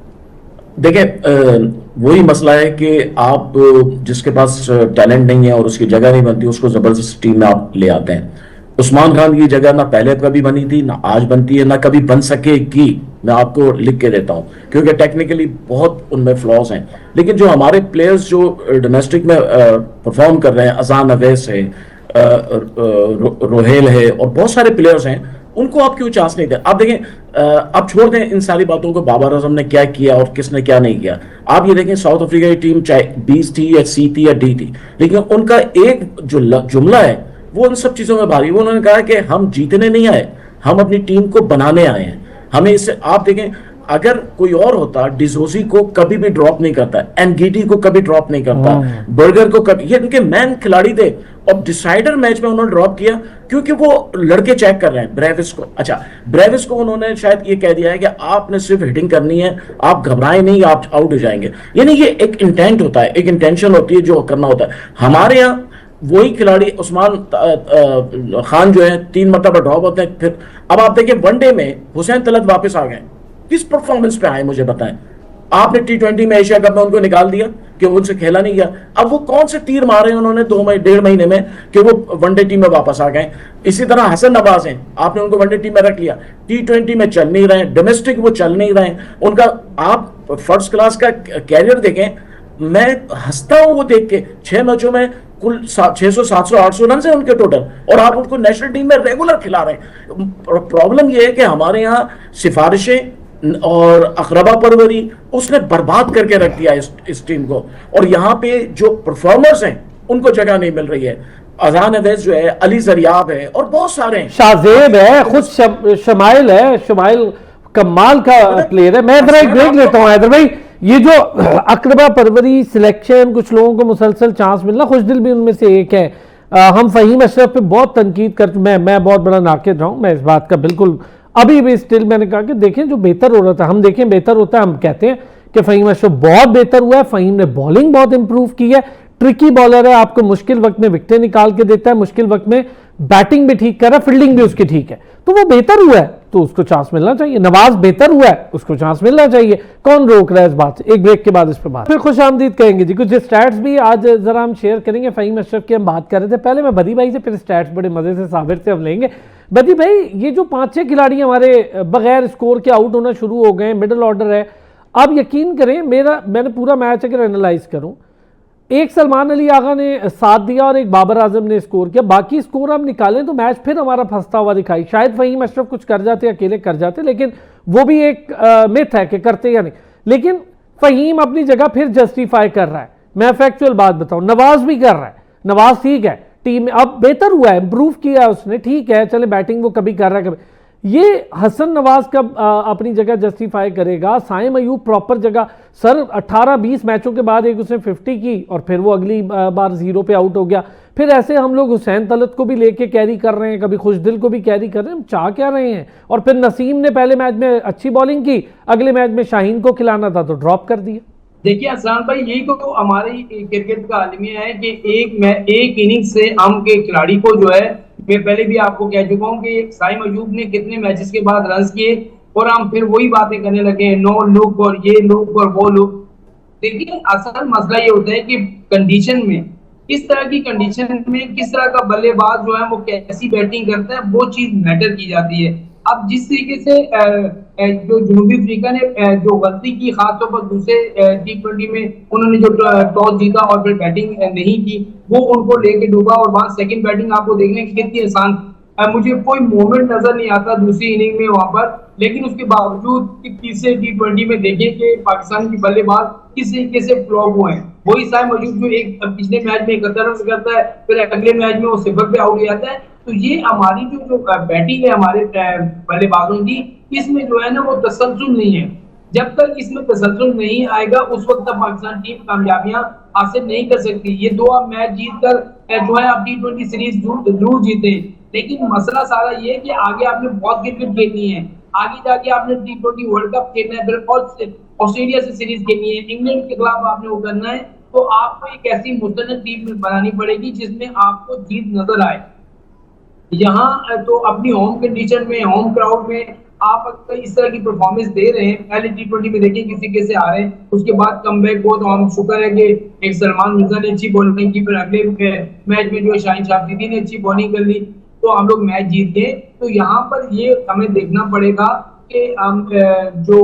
देखिए, वही मसला है कि आप जिसके पास टैलेंट नहीं है और उसकी जगह नहीं बनती, उसको जबरदस्त टीम में आप ले आते हैं। उस्मान खान की जगह ना पहले कभी बनी थी, ना आज बनती है, ना कभी बन सकेगी। मैं आपको लिख के देता हूं, क्योंकि टेक्निकली बहुत उनमें फ्लॉज हैं। लेकिन जो हमारे प्लेयर्स जो डोमेस्टिक में परफॉर्म कर रहे हैं, अजान अवैस है, रोहेल है और बहुत सारे प्लेयर्स हैं, उनको आप क्यों चांस नहीं दें? आप देखें, आप छोड़ दें इन सारी बातों को, बाबर आजम ने क्या किया और किसने क्या नहीं किया। आप ये देखें, साउथ अफ्रीका की टीम चाहे 20 थी या C थी या D थी, लेकिन उनका एक जो जुमला है वो उन सब चीजों में भारी। वो उन्होंने कहा कि हम जीतने नहीं आए, हम अपनी टीम को बनाने आए हैं। हमें इससे, आप देखें, अगर कोई और होता, डिजोजी को कभी भी ड्रॉप नहीं करता, एनगीडी को कभी ड्रॉप नहीं करता, बर्गर को कभी, ये उनके मैन खिलाड़ी थे। और डिसाइडर मैच में उन्होंने ड्रॉप किया क्योंकि वो लड़के चेक कर रहे हैं ब्रेविस को। अच्छा, ब्रेविस को उन्होंने शायद ये कह दिया है कि आपने सिर्फ हिटिंग करनी है, आप घबराएं नहीं, आप आउट हो जाएंगे। यानी ये एक इंटेंट होता है, एक इंटेंशन होती है जो करना होता है। हमारे यहाँ वही खिलाड़ी उस्मान खान जो है 3 मरतबा ड्रॉप होते हैं। फिर अब आप देखिए, वनडे में हुसैन तलत वापस आ गए, किस परफॉर्मेंस पे आए मुझे बताएं। आपने T20 में एशिया कप में उनको निकाल दिया कि उनसे खेला नहीं गया। अब वो कौन से तीर मारे उन्होंने 1.5 महीने में कि वो वनडे टीम में वापस आ गए। इसी तरह हसन नवाज हैं, आपने उनको वनडे टीम में रख लिया, T20 में चल नहीं रहे, डोमेस्टिक वो चल नहीं रहे। उनका आप फर्स्ट क्लास का कैरियर देखें, मैं हंसता हूं वो देख के। 6 मैचों में कुल 600, 700, 800 रन है उनके टोटल, और आप उनको नेशनल टीम में रेगुलर खिला रहे हैं। प्रॉब्लम यह है कि हमारे यहाँ सिफारिशें और अकरबा परवरी, उसने बर्बाद करके रख दिया इस टीम को। और यहाँ पे जो परफॉर्मर्स हैं उनको जगह नहीं मिल रही है। अजान अवैस जो है, अली जरियाब है और बहुत सारे हैं, शाहजेब है, खुद शमाइल है, शमाइल कमाल का प्लेयर है। मैं जरा एक ब्रेक लेता हूँ हैदर भाई। ये जो अकरबा परवरी सिलेक्शन, कुछ लोगों को मुसलसल चांस मिलना, खुशदिल भी उनमें से एक है। हम फहीम अशरफ पे बहुत तनकीद कर, मैं बहुत बड़ा नाकिद रहा हूँ, मैं इस बात का बिल्कुल अभी भी स्टिल मैंने कहा कि देखें जो बेहतर हो रहा था, हम देखें बेहतर होता है, हम कहते हैं कि फहीम अशरफ बहुत बेहतर हुआ है, फहीम ने बॉलिंग बहुत इंप्रूव की है, ट्रिकी बॉलर है, आपको मुश्किल वक्त में विकेटें निकाल के देता है, मुश्किल वक्त में बैटिंग भी ठीक कर रहा है, फील्डिंग भी उसकी ठीक है, तो वो बेहतर हुआ है तो उसको चांस मिलना चाहिए। नवाज बेहतर हुआ है, उसको चांस मिलना चाहिए। कौन रोक रहा है इस बात से? एक ब्रेक के बाद इस पर बात, फिर खुश आमदीद कहेंगे जी। कुछ स्टैट्स भी आज जरा हम शेयर करेंगे। फहीम अशरफ की हम बात कर रहे थे, पहले मैं बदी भाई से, फिर स्टैट्स बड़े मजे से साबिर से हम लेंगे। बदी भाई, ये जो 5-6 खिलाड़ी हमारे बगैर स्कोर के आउट होना शुरू हो गए, मिडिल ऑर्डर है, आप यकीन करें मैंने पूरा मैच अगर एनालाइज करूं, एक सलमान अली आगा ने साथ दिया और एक बाबर आजम ने स्कोर किया, बाकी स्कोर हम निकालें तो मैच फिर हमारा फंसता हुआ दिखाई। शायद फहीम अशरफ कुछ कर जाते, अकेले कर जाते, लेकिन वो भी एक मिथ है कि करते या नहीं। लेकिन फहीम अपनी जगह फिर जस्टिफाई कर रहा है। मैं फैक्चुअल बात बताऊं, नवाज भी कर रहा है, नवाज ठीक है, टीम अब बेहतर हुआ है, इंप्रूव किया है उसने, ठीक है, चले बैटिंग वो कभी कर रहा है, कभी ये हसन नवाज का अपनी जगह जस्टिफाई करेगा। साइम अयूब प्रॉपर जगह, सर 18-20 मैचों के बाद एक उसने 50 की और फिर वो अगली बार 0 पे आउट हो गया। फिर ऐसे हम लोग हुसैन तलत को भी लेके कैरी कर रहे हैं, कभी खुशदिल को भी कैरी कर रहे हैं, हम चाह क्या रहे हैं। और फिर नसीम ने पहले मैच में अच्छी बॉलिंग की, अगले मैच में शाहीन को खिलाना था तो ड्रॉप कर दिया। देखिए अफसान भाई, यही तो हमारी क्रिकेट का आलमिया है कि एक इनिंग से हम के खिलाड़ी को जो है, मैं पहले भी आपको कह चुका हूं कि साइम अयूब ने कितने मैचेस के बाद रन किए और हम फिर वही बातें करने लगे, नो लुक और ये लुक और वो लुक। देखिए असल मसला ये होता है कि कंडीशन में, किस तरह की कंडीशन में किस तरह का बल्लेबाज जो है वो कैसी बैटिंग करता है, वो चीज मैटर की जाती है। अब जिस तरीके से जो जनूबी अफ्रीका ने जो गलती की, खासतौर पर दूसरे T20 में उन्होंने जो टॉस जीता और फिर बैटिंग नहीं की, वो उनको लेके डूबा और वहां सेकंड बैटिंग आपको देखने की कितनी आसान, मुझे कोई मोमेंट नजर नहीं आता दूसरी इनिंग में वहां पर। लेकिन उसके बावजूद तीसरे T20 में देखिए कि पाकिस्तान की बल्लेबाज किस तरीके से फ्लॉप हुए हैं। वही साइम अयूब जो एक पिछले मैच में 71 रन करता है, फिर अगले मैच में वो 0 पे आउट हो जाता है। तो ये हमारी जो बैटिंग है हमारे बल्लेबाजों की, इसमें जो है ना वो तसल्सल नहीं है। जब तक इसमें तसल्सल नहीं आएगा उस वक्त तक पाकिस्तान टीम कामयाबियां हासिल नहीं कर सकती। ये 2 मैच जीत कर जो है आप T20 सीरीज जरूर जीते, लेकिन मसला सारा ये है कि आगे आपने बहुत क्रिकेट खेलनी है, आगे जाके आपने T20 वर्ल्ड कप खेलना है, फिर ऑस्ट्रेलिया से सीरीज खेलनी है, इंग्लैंड के खिलाफ आपने वो करना है। तो आपको एक ऐसी मुस्तनद टीम बनानी पड़ेगी जिसमें आपको जीत नजर आए। यहाँ तो अपनी होम कंडीशन में, होम क्राउड में आप अगर इस तरह की परफॉर्मेंस दे रहे हैं, पहले T20 में देखिए किसी कैसे आ रहे हैं, उसके बाद कमबैक हो, तो हम शुक्र है कि एक सलमान मिर्जा ने अच्छी बॉलिंग की, फिर अगले मैच में जो शाहीन शाफरीदी ने अच्छी बॉलिंग कर ली, तो हम लोग मैच जीत गए। तो यहाँ पर ये हमें देखना पड़ेगा कि हम जो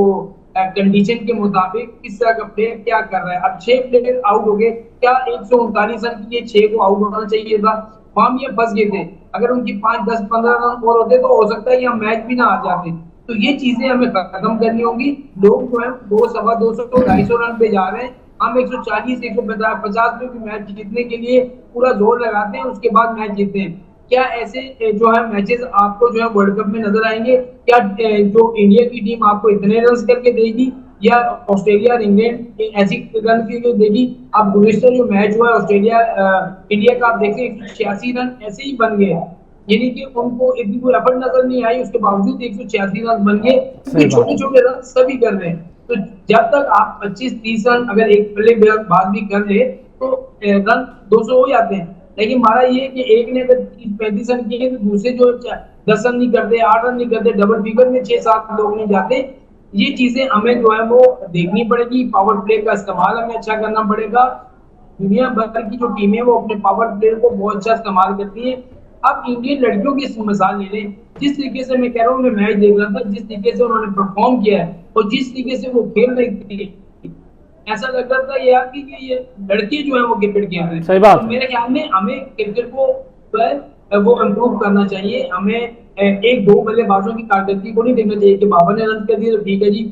कंडीशन के मुताबिक किस तरह का प्लेयर क्या कर रहा है। अब 6 प्लेयर आउट हो गए, क्या 139 रन के लिए 6 को आउट होना चाहिए था? हम ये फंस गए थे, अगर उनकी 5, 10, 15 रन और होते तो हो सकता है हम मैच भी ना आ जाते। तो ये चीजें हमें खत्म करनी होंगी। लोग जो है 200, 250, 250 रन पे जा रहे हैं, हम 140, 150 में भी मैच जीतने के लिए पूरा जोर लगाते हैं, उसके बाद मैच जीतते हैं। क्या ऐसे जो है मैचेस आपको जो है वर्ल्ड कप में नजर आएंगे? क्या जो इंडिया की टीम आपको इतने रन करके देगी या ऑस्ट्रेलिया और इंग्लैंड ऐसी रन के देगी? अब गुज़िश्ता जो मैच हुआ ऑस्ट्रेलिया इंडिया का, आप देखें 86 रन ऐसे ही बन गए, यानी कि उनको इतनी कोई एफर्ट नजर नहीं आई, उसके बावजूद 186 रन बन गए, क्योंकि छोटे छोटे रन सभी कर रहे हैं। तो जब तक आप 25-30 रन अगर एक बल्लेबाज भी कर ले तो रन 200 हो जाते हैं। लेकिन हमारा ये कि एक ने अगर 30-35 रन किए तो दूसरे जो 10 रन नहीं करते, 8 रन नहीं करते, डबल फिगर में 6-7 लोग नहीं जाते। ये चीजें हमें जो है वो देखनी पड़ेगी। पावर प्ले का इस्तेमाल हमें अच्छा करना पड़ेगा। दुनिया भर की जो टीमें वो अपने पावर प्ले को बहुत अच्छा इस्तेमाल करती है। अब इंडियन लड़कियों की मिसाल ले लें, जिस तरीके से मैं कह रहा हूँ, मैं मैच देख रहा था, जिस तरीके से उन्होंने परफॉर्म किया है और जिस तरीके से वो खेल रही थी, ऐसा लग रहा था यार कि ये लड़के जो है वो क्रिकेट खेल रहे हैं। सही बात। तो मेरे ख्याल में हमें क्रिकेट को वो इम्प्रूव करना चाहिए। हमें एक दो बल्लेबाजों की कारकर्दगी को नहीं देखना चाहिए कि बाबर ने रन कर दिए तो ठीक है जी,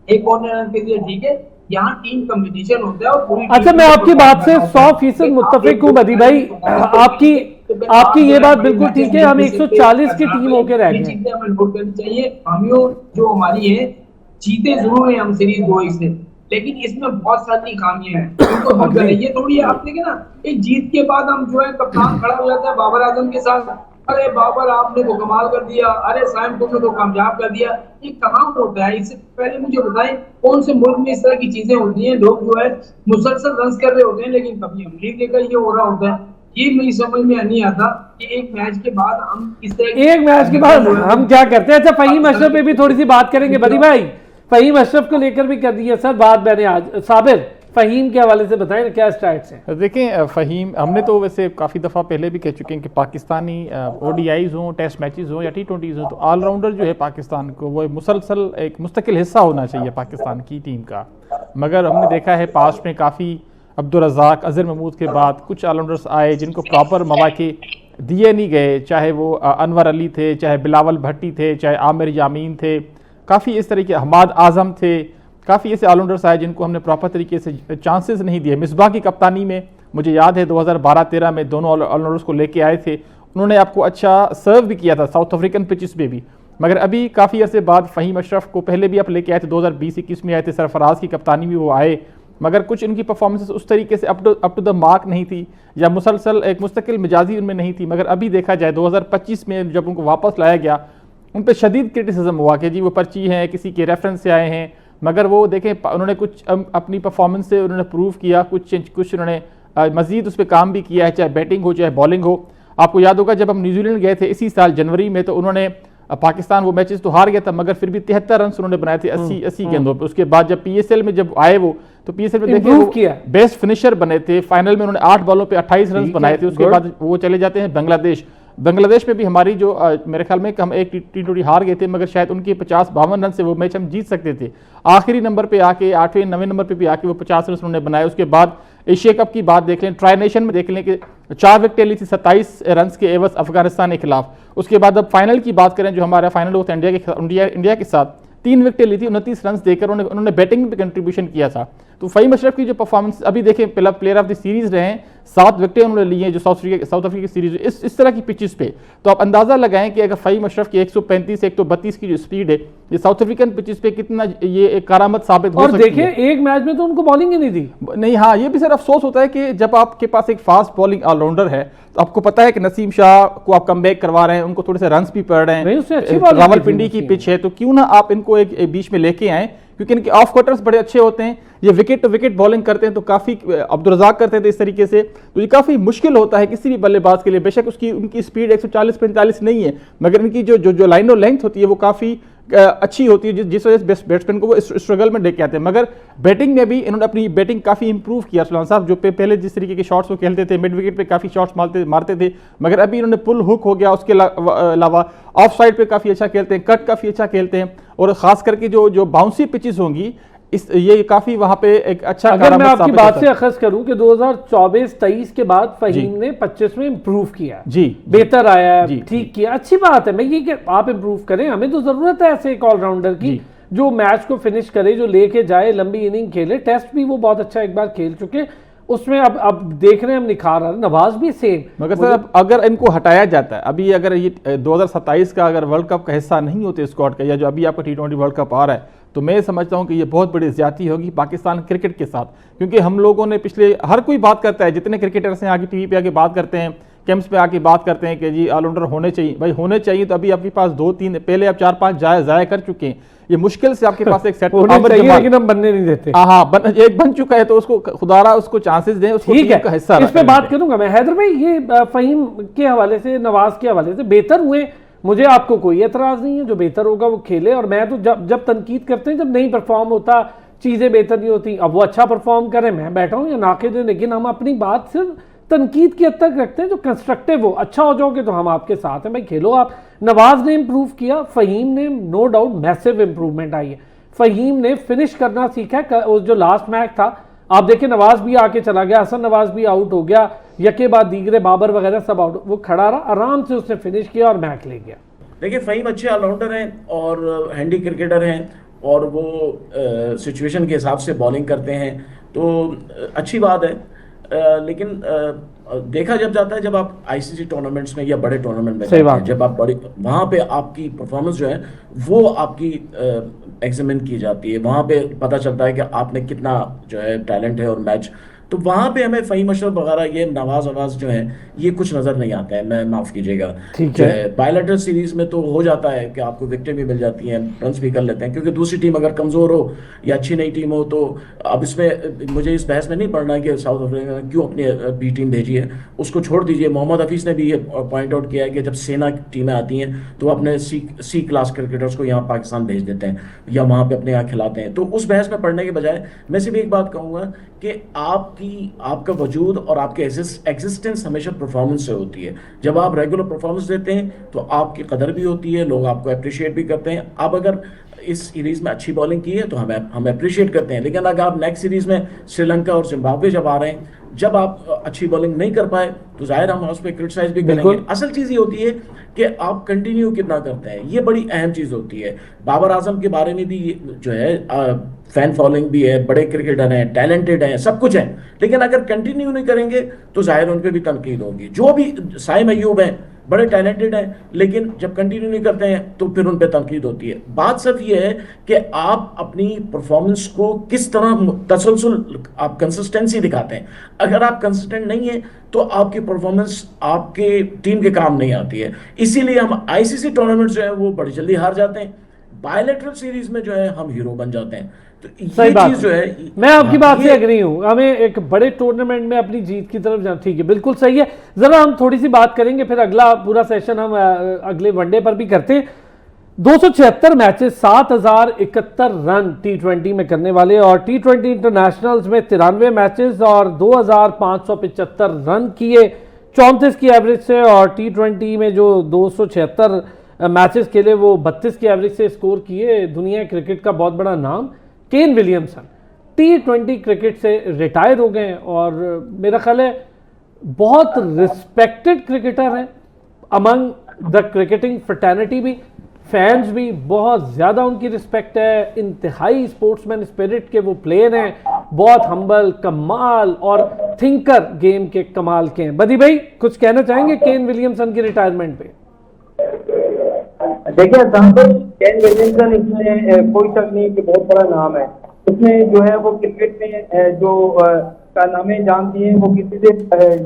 एक और ने रन कर दिया ठीक है। यहाँ टीम कंपटीशन होता है और पूरी अच्छा, मैं आपकी बात से 100% मुत्तफिक हूँ बदी भाई। आपकी ये बात बिल्कुल ठीक है। हम 140 की टीम होकर रह ये गए। चीजें हमें नोट करनी चाहिए। खामियों जो हमारी है, जीते जरूर है हम सीरीज 2-1 से, लेकिन इसमें बहुत सारी खामियां हैं, इनको दूर करें। ये थोड़ी है, आप देखें ना, एक जीत के बाद हम जो है कप्तान खड़ा हो जाता है बाबर आजम के साथ, अरे बाबर आपने तो कमाल कर दिया, अरे साइम तुमने तो कामयाब कर दिया। ये कहाँ होता है? इससे पहले मुझे बताएं कौन से मुल्क में इस तरह की चीजें होती हैं? लोग जो है मुसलसल रन कर रहे होते हैं, लेकिन कभी अमली लेकर ये हो रहा होता है। ये मेरी समझ में नहीं आता कि एक मैच के बाद हम इस तरह एक मैच के बाद हम क्या करते हैं। अच्छा, फहीम अशरफ पे भी थोड़ी सी बात करेंगे बदी भाई। फहीम अशरफ को लेकर भी कर दी है सर बात मैंने आज। साबिर, फहीम के हवाले से बताएं ना, क्या स्टैट्स हैं? देखें, फ़हीम, हमने तो वैसे काफ़ी दफ़ा पहले भी कह चुके हैं कि पाकिस्तानी ODIs हों, टेस्ट मैचेस हों या T20s हों, तो ऑलराउंडर जो है पाकिस्तान को वो मुसलसल एक मुस्तकिल हिस्सा होना चाहिए पाकिस्तान की टीम का। मगर हमने देखा है पास्ट में काफ़ी अब्दुल रज़ाक, अज़हर महमूद के बाद कुछ ऑलराउंडर्स आए जिनको प्रॉपर मौके दिए नहीं गए, चाहे वो अनवर अली थे, चाहे बिलावल भट्टी थे, चाहे आमिर यामीन थे, काफ़ी इस तरह के हमाद आज़म थे, काफ़ी ऐसे ऑलराउंडर्स आए जिनको हमने प्रॉपर तरीके से चांसेस नहीं दिए। मिसबाह की कप्तानी में मुझे याद है 2012-13 में दोनों ऑलराउंडर्स को लेके आए थे, उन्होंने आपको अच्छा सर्व भी किया था साउथ अफ्रीकन पिचेस पे भी। मगर अभी काफ़ी अर्से बाद फ़हीम अशरफ को पहले भी आप लेके आए थे, 2020-21 में आए थे, सरफराज की कप्तानी में वो आए, मगर कुछ इनकी परफॉर्मेंसेस उस तरीके से अप टू द मार्क नहीं थी, या मुसलसल एक मुस्तकिल मिजाजी उनमें नहीं थी। मगर अभी देखा जाए 2025 में जब उनको वापस लाया गया, उन पर शदीद क्रिटिसिज्म हुआ कि जी वो पर्ची हैं, किसी के रेफरेंस से आए हैं। मगर वो देखें, उन्होंने कुछ अपनी परफॉर्मेंस से उन्होंने प्रूव किया, कुछ उन्होंने मजीद उस पर काम भी किया है, चाहे बैटिंग हो चाहे बॉलिंग हो। आपको याद होगा जब हम न्यूजीलैंड गए थे इसी साल जनवरी में, तो उन्होंने पाकिस्तान वो मैचेस तो हार गया था, मगर फिर भी 73 रन उन्होंने बनाए थे 80 गेंदों पे। उसके बाद जब PSL में जब आए वो, तो PSL में देखिए वो बेस्ट फिनिशर बने थे। फाइनल में उन्होंने 8 बॉलों पे 28 रन बनाए थे। उसके बाद वो चले जाते हैं बांग्लादेश में भी हमारी जो मेरे ख्याल में हम एक T20 हार गए थे, मगर शायद उनके 50-52 रन से वो मैच हम जीत सकते थे। आखिरी नंबर पे आके 8वें-9वें नंबर पे भी आके वो 50 रन उन्होंने बनाए। उसके बाद एशिया कप की बात देख लें, ट्राई नेशन में देख लें कि 4 विकेटें ली थी 27 रन के एवज अफगानिस्तान के खिलाफ। उसके बाद अब फाइनल की बात करें, जो हमारा फाइनल हुआ था इंडिया के साथ, 3 विकेटें ली थी 29 रन देकर उन्होंने बैटिंग में कंट्रीब्यूशन किया था। तो फ़हीम अशरफ की जो परफॉर्मेंस अभी देखें, पहला प्लेयर ऑफ द सीरीज रहे हैं, 7 विकेटें उन्होंने ली हैं जो साउथ अफ्रीका की सीरीज इस तरह की पिचेस पे। तो आप अंदाज़ा लगाएं कि अगर फ़हीम अशरफ की 135-132 की जो स्पीड है, ये साउथ अफ्रीकन पिचेस पे कितना ये एक करामत साबित हो सकती है। और देखिए एक मैच में तो उनको बॉलिंग ही नहीं दी। नहीं, हाँ, ये भी सर अफसोस होता है कि जब आपके पास एक फास्ट बॉलिंग ऑलराउंडर है, तो आपको पता है कि नसीम शाह को आप कमबैक करवा रहे हैं, उनको थोड़े से रन्स भी पड़ रहे हैं, रावलपिंडी की पिच है, तो क्यों ना आप इनको एक बीच में लेके आएँ, क्योंकि इनके ऑफ कटर्स बड़े अच्छे होते हैं। ये विकेट टू विकेट बॉलिंग करते हैं, तो काफ़ी अब्दुल रज़ाक करते थे इस तरीके से, तो ये काफ़ी मुश्किल होता है किसी भी बल्लेबाज के लिए। बेशक उनकी स्पीड 140-45 नहीं है, मगर इनकी जो लाइन और लेंथ होती है वो काफ़ी अच्छी होती है, जिस वजह से बैट्समैन को वो स्ट्रगल में लेके आते हैं। मगर बैटिंग में भी इन्होंने अपनी बैटिंग काफ़ी इंप्रूव किया। सुल्तान साहब जो पहले जिस तरीके के शॉट्स वो खेलते थे, मिड विकेट पे काफ़ी शॉट्स मारते थे, मगर अभी इन्होंने पुल हुक हो गया, उसके अलावा ऑफ साइड पे काफ़ी अच्छा खेलते हैं, कट काफ़ी अच्छा खेलते हैं, और ख़ास करके जो बाउंसी पिचेस होंगी ये काफी वहां पे एक अच्छा। अगर मैं आपकी बात से अखज़ करूं कि 2024-23 के बाद फ़हीम ने 25 में इंप्रूव किया, जी बेहतर आया है, ठीक किया, अच्छी बात है। मैं ये कि आप इंप्रूव करें, हमें तो जरूरत है ऐसे एक ऑलराउंडर की जो मैच को फिनिश करे, जो लेके जाए, लंबी इनिंग खेले। टेस्ट भी वो बहुत अच्छा एक बार खेल चुके, उसमें अब देख रहे हैं हम निखार आ रहे। नवाज भी सेम। मगर सर अब अगर इनको हटाया जाता है, अभी अगर ये 2027 का अगर वर्ल्ड कप का हिस्सा नहीं होते स्क्वाड का, या जो अभी आपका T20 वर्ल्ड कप आ रहा है, तो मैं समझता हूं कि ये बहुत बड़ी ज्यादती होगी पाकिस्तान क्रिकेट के साथ। क्योंकि हम लोगों ने पिछले, हर कोई बात करता है, जितने क्रिकेटर्स हैं आगे टीवी पे आके बात करते हैं, कैंप्स पे आके बात करते हैं कि जी ऑलराउंडर होने चाहिए। भाई होने चाहिए, तो अभी आपके पास 2-3 पहले आप 4-5 ज़ाया कर चुके हैं। ये मुश्किल से आपके पास एक सेट लेकिन हम बनने नहीं देते। हाँ, एक बन चुका है, तो उसको खुदारा उसको चांसेस दें, उसको ठीक है, का हिस्सा। इस पे बात करूंगा मैं। हैदर भाई, ये फ़हीम के हवाले से, नवाज के हवाले से बेहतर हुए, मुझे आपको कोई एतराज नहीं है, जो बेहतर होगा वो खेले। और मैं तो जब तनकीद करते हैं, जब नहीं परफॉर्म होता, चीजें बेहतर नहीं होती, अब वो अच्छा परफॉर्म करें, मैं बैठा हूं या नाक़िद है, लेकिन हम अपनी बात सिर्फ तनकीद की हद तक रखते हैं, जो कंस्ट्रक्टिव हो। अच्छा हो जाओगे तो हम आपके साथ हैं, भाई खेलो आप। नवाज ने इंप्रूव किया, फ़हीम ने नो डाउट मैसिव इंप्रूवमेंट आई है। फ़हीम ने फिनिश करना सीखा है। जो लास्ट मैच था, आप देखिए, नवाज भी आके चला गया, हसन नवाज भी आउट हो गया, यके बाद दीगरे बाबर वगैरह सब आउट, वो खड़ा रहा, आराम से उसने फिनिश किया और मैच ले गया। देखिए फ़हीम अच्छे ऑलराउंडर हैं और हैंडी क्रिकेटर हैं और वो सिचुएशन के हिसाब से बॉलिंग करते हैं, तो अच्छी बात है। लेकिन देखा जब जाता है जब आप आईसीसी टूर्नामेंट्स में या बड़े टूर्नामेंट में सही जाते बात हैं, जब आप बड़े वहाँ पे आपकी परफॉर्मेंस जो है वो आपकी एग्जामिन की जाती है, वहाँ पे पता चलता है कि आपने कितना जो है टैलेंट है और मैच, तो वहाँ पे हमें फ़हीम अशरफ वगैरह ये नवाज अवाज जो है ये कुछ नज़र नहीं आता है, मैं माफ़ कीजिएगा। ठीक जो है। है बायलैटरल सीरीज में तो हो जाता है कि आपको विकेटें भी मिल जाती हैं, रन्स भी कर लेते हैं, क्योंकि दूसरी टीम अगर कमज़ोर हो या अच्छी नई टीम हो तो अब इसमें मुझे इस बहस में नहीं पड़ना है कि साउथ अफ्रीका ने क्यों अपनी बी टीम भेजी है, उसको छोड़ दीजिए। मोहम्मद हफीज़ ने भी ये पॉइंट आउट किया है कि जब सेना टीमें आती हैं तो वो अपने सी क्लास क्रिकेटर्स को यहाँ पाकिस्तान भेज देते हैं या वहाँ पे अपने यहाँ खिलाते हैं। तो उस बहस में पढ़ने के बजाय मैं सिर्फ एक बात कहूँगा कि आपका वजूद और आपके एग्जिस्टेंस हमेशा परफॉर्मेंस से होती है। जब आप रेगुलर परफॉर्मेंस देते हैं तो आपकी कदर भी होती है, लोग आपको अप्रिशिएट भी करते हैं। आप अगर इस सीरीज में अच्छी बॉलिंग की है तो हम अप्रिशिएट करते हैं, लेकिन अगर आप नेक्स्ट सीरीज में श्रीलंका और जिम्बाब्वे जब आ रहे हैं, जब आप अच्छी बॉलिंग नहीं कर पाए तो जाहिर हम उस पर क्रिटिसाइज भी करेंगे। असल चीज़ ये होती है कि आप कंटिन्यू कितना करते हैं, ये बड़ी अहम चीज़ होती है। बाबर आजम के बारे में भी जो है फैन फॉलोइंग भी है, बड़े क्रिकेटर हैं, टैलेंटेड हैं, सब कुछ है, लेकिन अगर कंटिन्यू नहीं करेंगे तो जाहिर उन पर भी तनकीद होगी। जो भी साइम अय्यूब हैं बड़े टैलेंटेड हैं, लेकिन जब कंटिन्यू नहीं करते हैं तो फिर उन पे तनकीद होती है। बात सिर्फ ये है कि आप अपनी परफॉर्मेंस को किस तरह तसलसल आप कंसिस्टेंसी दिखाते हैं। अगर आप कंसिस्टेंट नहीं है तो आपकी परफॉर्मेंस आपके टीम के काम नहीं आती है। इसीलिए हम आईसीसी टूर्नामेंट जो है वो बड़ी जल्दी हार जाते हैं, बायलैटरल सीरीज में जो है हम हीरो बन जाते हैं। तो ये चीज जो है, मैं आपकी बात से एग्री हूं, हमें एक बड़े टूर्नामेंट में अपनी जीत की तरफ जाना, ठीक है, बिल्कुल सही है। जरा हम थोड़ी सी बात करेंगे, फिर अगला पूरा सेशन हम अगले वनडे पर भी करते हैं। 276 मैचेस, 7071 रन T20 में करने वाले, और T20 इंटरनेशनल्स में 93 मैचेस और 2575 रन किए 34 की एवरेज से, और T20 में जो 276 मैचेस खेले वो 32 की एवरेज से स्कोर किए। दुनिया क्रिकेट का बहुत बड़ा नाम केन विलियमसन T20 क्रिकेट से रिटायर हो गए, और मेरा ख्याल है बहुत रिस्पेक्टेड क्रिकेटर हैं अमंग द क्रिकेटिंग फ्रेटर्निटी भी, फैंस भी बहुत ज़्यादा उनकी रिस्पेक्ट है। इंतहाई स्पोर्ट्समैन स्पिरिट के वो प्लेयर हैं, बहुत हम्बल, कमाल और थिंकर गेम के कमाल के हैं। बदी भाई कुछ कहना चाहेंगे केन विलियमसन की रिटायरमेंट पे? देखिए केन विलियमसन, इसमें कोई शक नहीं कि बहुत बड़ा नाम है। उसमें जो है वो क्रिकेट में जो कारनामे जानती हैं वो किसी से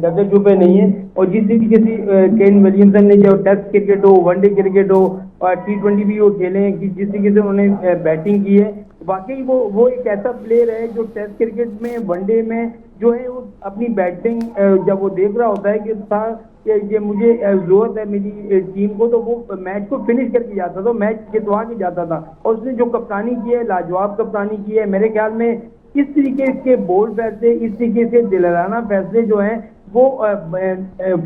ढके छुपे नहीं है, और किसी केन विलियमसन ने जो टेस्ट क्रिकेट हो, वनडे क्रिकेट हो और T20 भी वो खेले हैं, कि जिस तरीके से उन्होंने बैटिंग की है, वाकई वो एक ऐसा प्लेयर है जो टेस्ट क्रिकेट में, वनडे में जो है वो अपनी बैटिंग जब वो देख रहा होता है कि ये मुझे जरूरत है मेरी टीम को, तो वो मैच को फिनिश करके जाता था, मैच जितवा के जाता था। और उसने जो कप्तानी की है, लाजवाब कप्तानी की है। मेरे ख्याल में इस तरीके के बोल्ड फैसले, इस तरीके से दिलराना फैसले जो हैं वो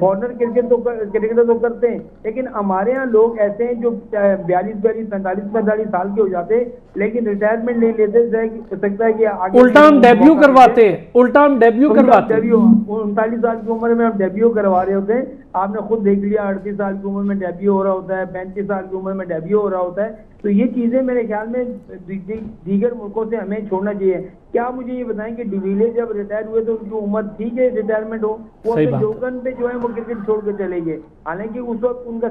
फॉरनर क्रिकेटर तो करते हैं, लेकिन हमारे यहाँ लोग ऐसे हैं जो 42, 45 साल के हो जाते हैं लेकिन रिटायरमेंट नहीं लेते। सकता है कि आगे उल्टा हम डेब्यू करवाते हैं, 39 साल की उम्र में हम डेब्यू करवा रहे होते हैं। आपने खुद देख लिया, 38 साल की उम्र में डेब्यू हो रहा होता है, 35 साल की उम्र में डेब्यू हो रहा होता है। तो ये चीजें मेरे ख्याल में दीगर मुल्कों से हमें छोड़ना चाहिए। क्या मुझे ये बताएं कि डिविलियर्स जब रिटायर हुए तो उनकी उम्र ठीक है रिटायरमेंट हो, वो अपने जोगन पे जो है वो क्रिकेट छोड़ के चले गए। हालांकि उस वक्त उनका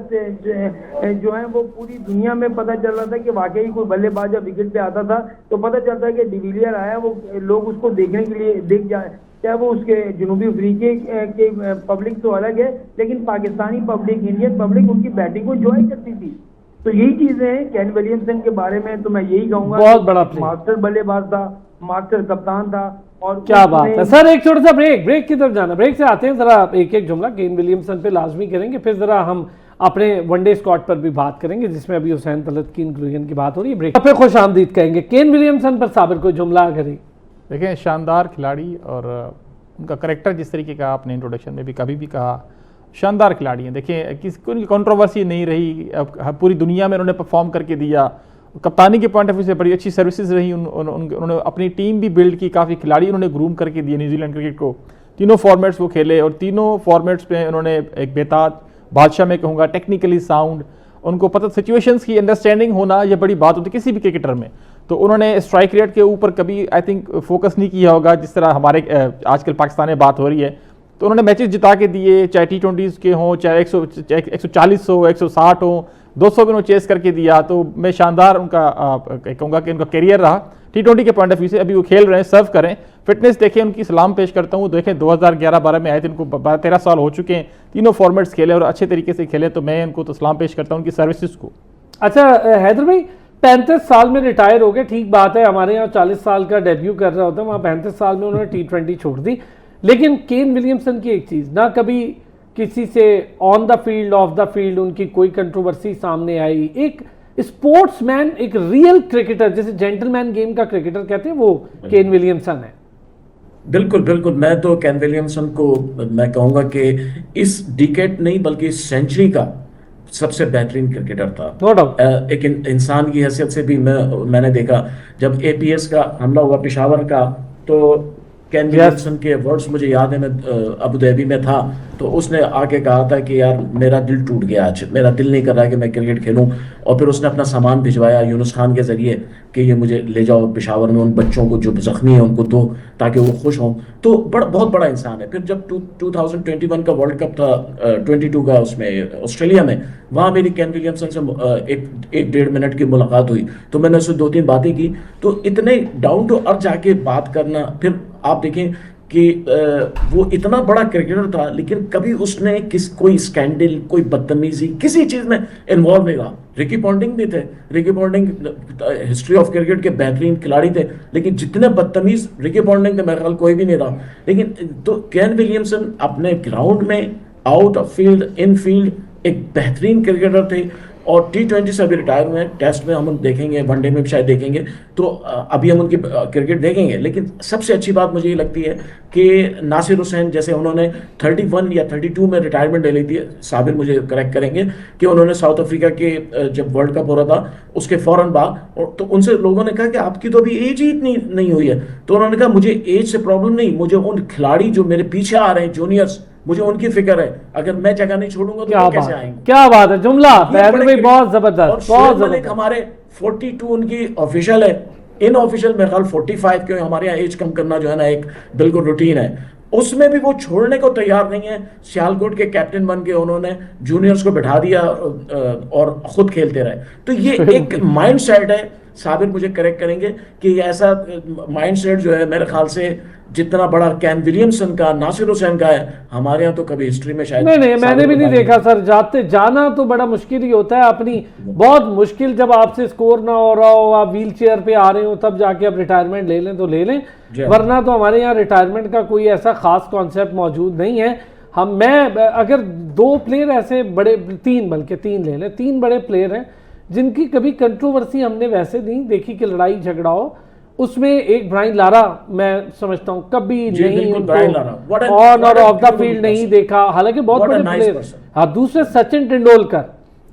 जो है वो पूरी दुनिया में पता चल रहा था कि वाकई कोई बल्लेबाज जब विकेट पे आता था तो पता चलता है कि डिविलियर आया, वो लोग उसको देखने के लिए देख जाए, चाहे वो उसके जनूबी अफ्रीके के पब्लिक तो अलग है, लेकिन पाकिस्तानी पब्लिक, इंडियन पब्लिक उनकी बैटिंग को एंजॉय करती थी। तो यही चीजें हैं केन विलियमसन के बारे में। तो मैं यही कहूंगा, बहुत बड़ा मास्टर बल्लेबाज था, मास्टर कप्तान था। और क्या बात है सर, एक छोटा सा ब्रेक की तरफ जाना, ब्रेक से आते हैं, जरा एक जुमला केन विलियमसन पे लाजमी करेंगे, फिर जरा हम अपने वनडे स्क्वाड पर भी बात करेंगे जिसमें अभी हुसैन तलत की इंक्लूजन की बात हो रही है। ब्रेक पे खुश आमदीद कहेंगे। केन विलियमसन पर साबिर कोई जुमला करें? देखिए, शानदार खिलाड़ी, और उनका करेक्टर जिस तरीके का आपने इंट्रोडक्शन में भी कभी भी कहा, शानदार खिलाड़ी हैं। देखिए, किसी उनकी कंट्रोवर्सी नहीं रही, पूरी दुनिया में उन्होंने परफॉर्म करके दिया। कप्तानी के पॉइंट ऑफ व्यू से बड़ी अच्छी सर्विसेज रही, उन्होंने अपनी टीम भी बिल्ड की, काफ़ी खिलाड़ी उन्होंने ग्रूम करके दिए न्यूजीलैंड क्रिकेट को। तीनों फॉर्मेट्स वो खेले और तीनों फॉर्मेट्स पे उन्होंने एक बेताज बादशाह में कहूँगा, टेक्निकली साउंड, उनको पता सिचुएशंस की अंडरस्टैंडिंग होना ये बड़ी बात होती है किसी भी क्रिकेटर में। तो उन्होंने स्ट्राइक रेट के ऊपर कभी आई थिंक फोकस नहीं किया होगा जिस तरह हमारे आजकल पाकिस्तान में बात हो रही है। तो उन्होंने मैचेस जिता के दिए, चाहे T20s के हों, चाहे 140 हो, 160 हो, 200 भी उन्होंने चेस करके दिया। तो मैं शानदार उनका कहूँगा कि उनका करियर रहा T20 के पॉइंट ऑफ व्यू से। अभी वो खेल रहे हैं, सर्व करें, फिटनेस देखें, उनकी सलाम पेश करता हूँ। देखें 2011-12 में आए थे, इनको 12-13 साल हो चुके हैं, तीनों फॉर्मेट्स खेले और अच्छे तरीके से खेले। तो मैं इनको तो सलाम पेश करता हूँ उनकी सर्विसेज को। अच्छा हैदर भाई, 35 साल में रिटायर हो गए, ठीक बात है, हमारे यहाँ 40 साल का डेब्यू कर रहा होता है, वहाँ 35 साल में उन्होंने T20 छोड़ दी। लेकिन केन विलियमसन की एक चीज़, ना कभी किसी से on the field of the field उनकी कोई कंट्रोवर्सी सामने आई। एक स्पोर्ट्समैन, एक रियल क्रिकेटर, जैसे जेंटलमैन गेम का क्रिकेटर कहते हैं, वो केन विलियमसन है। बिल्कुल बिल्कुल, मैं तो केन विलियमसन को मैं कहूंगा कि इस डिकेड नहीं बल्कि इस सेंचुरी का सबसे बेहतरीन क्रिकेटर था। No doubt. एक इंसान की हैसियत से भी मैंने देखा जब APS का हमला हुआ पेशावर का, तो केन विलियमसन के वर्ड्स मुझे याद है, मैं अबू धाबी में था, तो उसने आके कहा था कि यार मेरा दिल टूट गया, आज मेरा दिल नहीं कर रहा है कि मैं क्रिकेट खेलूं। और फिर उसने अपना सामान भिजवाया यूनुस खान के जरिए कि ये मुझे ले जाओ पेशावर में, उन बच्चों को जो जख्मी हैं उनको दो ताकि वो खुश हों। तो बहुत बड़ा इंसान है। फिर जब 2021 का वर्ल्ड कप था 22 का, उसमें ऑस्ट्रेलिया में, वहाँ मेरी केन विलियमसन से एक 1.5 मिनट की मुलाकात हुई, तो मैंने उससे 2-3 बातें की। तो इतने डाउन टू अर्थ जाके बात करना, फिर आप देखें कि वो इतना बड़ा क्रिकेटर था लेकिन कभी उसने कोई स्कैंडल, कोई बदतमीजी किसी चीज में इन्वॉल्व नहीं रहा। रिकी पॉन्टिंग भी थे, Ricky Ponting history of cricket के बेहतरीन खिलाड़ी थे, लेकिन जितने बदतमीज रिकी पॉन्टिंग थे मेरे ख्याल कोई भी नहीं रहा। लेकिन तो केन विलियमसन अपने ग्राउंड में, out of field, in field एक बेहतरीन क्रिकेटर थे। और T20 से अभी रिटायर हुए हैं, टेस्ट में हम देखेंगे, वनडे में भी शायद देखेंगे, तो अभी हम उनकी क्रिकेट देखेंगे। लेकिन सबसे अच्छी बात मुझे ये लगती है कि नासिर हुसैन जैसे उन्होंने 31 या 32 में रिटायरमेंट ले ली थी, साबिर मुझे करेक्ट करेंगे, कि उन्होंने साउथ अफ्रीका के जब वर्ल्ड कप हो रहा था उसके फौरन बाद, तो उनसे लोगों ने कहा कि आपकी तो अभी एज ही इतनी नहीं हुई है। तो उन्होंने कहा मुझे एज से प्रॉब्लम नहीं, मुझे उन खिलाड़ी जो मेरे पीछे आ रहे हैं जूनियर्स, मुझे उनकी फिक्र है, अगर मैं जगह नहीं छोड़ूंगा तो वो कैसे आएंगे। क्या बात है, जुमला बहुत जबरदस्त, बहुत जबरदस्त। हमारे 42 उनकी ऑफिशियल है, इन ऑफिशियल मेरे ख्याल 45, क्योंकि हमारे यहाँ एज कम करना जो है ना एक बिल्कुल रूटीन है, उसमें भी वो छोड़ने को तैयार नहीं है। सियालकोट के कैप्टन बन के उन्होंने जूनियर्स को बिठा दिया और खुद खेलते रहे। तो ये एक माइंड सेट है, साबिर मुझे करेक्ट करेंगे कि ऐसा माइंड सेट जो है मेरे ख्याल से जितना बड़ा केन विलियमसन का, नासिर हुसैन का है, हमारे यहाँ तो कभी हिस्ट्री में शायद नहीं, मैंने भी नहीं देखा सर। जाना तो बड़ा मुश्किल ही होता है, अपनी बहुत मुश्किल, जब आपसे स्कोर ना हो रहा हो, आप व्हील चेयर पे आ रहे हो, तब जाके आप रिटायरमेंट ले लें तो ले लें, वरना तो हमारे यहाँ रिटायरमेंट का कोई ऐसा खास कॉन्सेप्ट मौजूद नहीं है। मैं अगर 2 प्लेयर ऐसे बड़े, 3 बल्कि 3 ले लें, 3 बड़े प्लेयर हैं जिनकी कभी कंट्रोवर्सी हमने वैसे नहीं देखी कि लड़ाई झगड़ा हो, उसमें एक ब्रायन लारा मैं समझता हूँ कभी नहीं ऑन और ऑफ द फील्ड नहीं देखा, हालांकि बहुत बड़े प्लेयर। हाँ, दूसरे सचिन तेंदुलकर,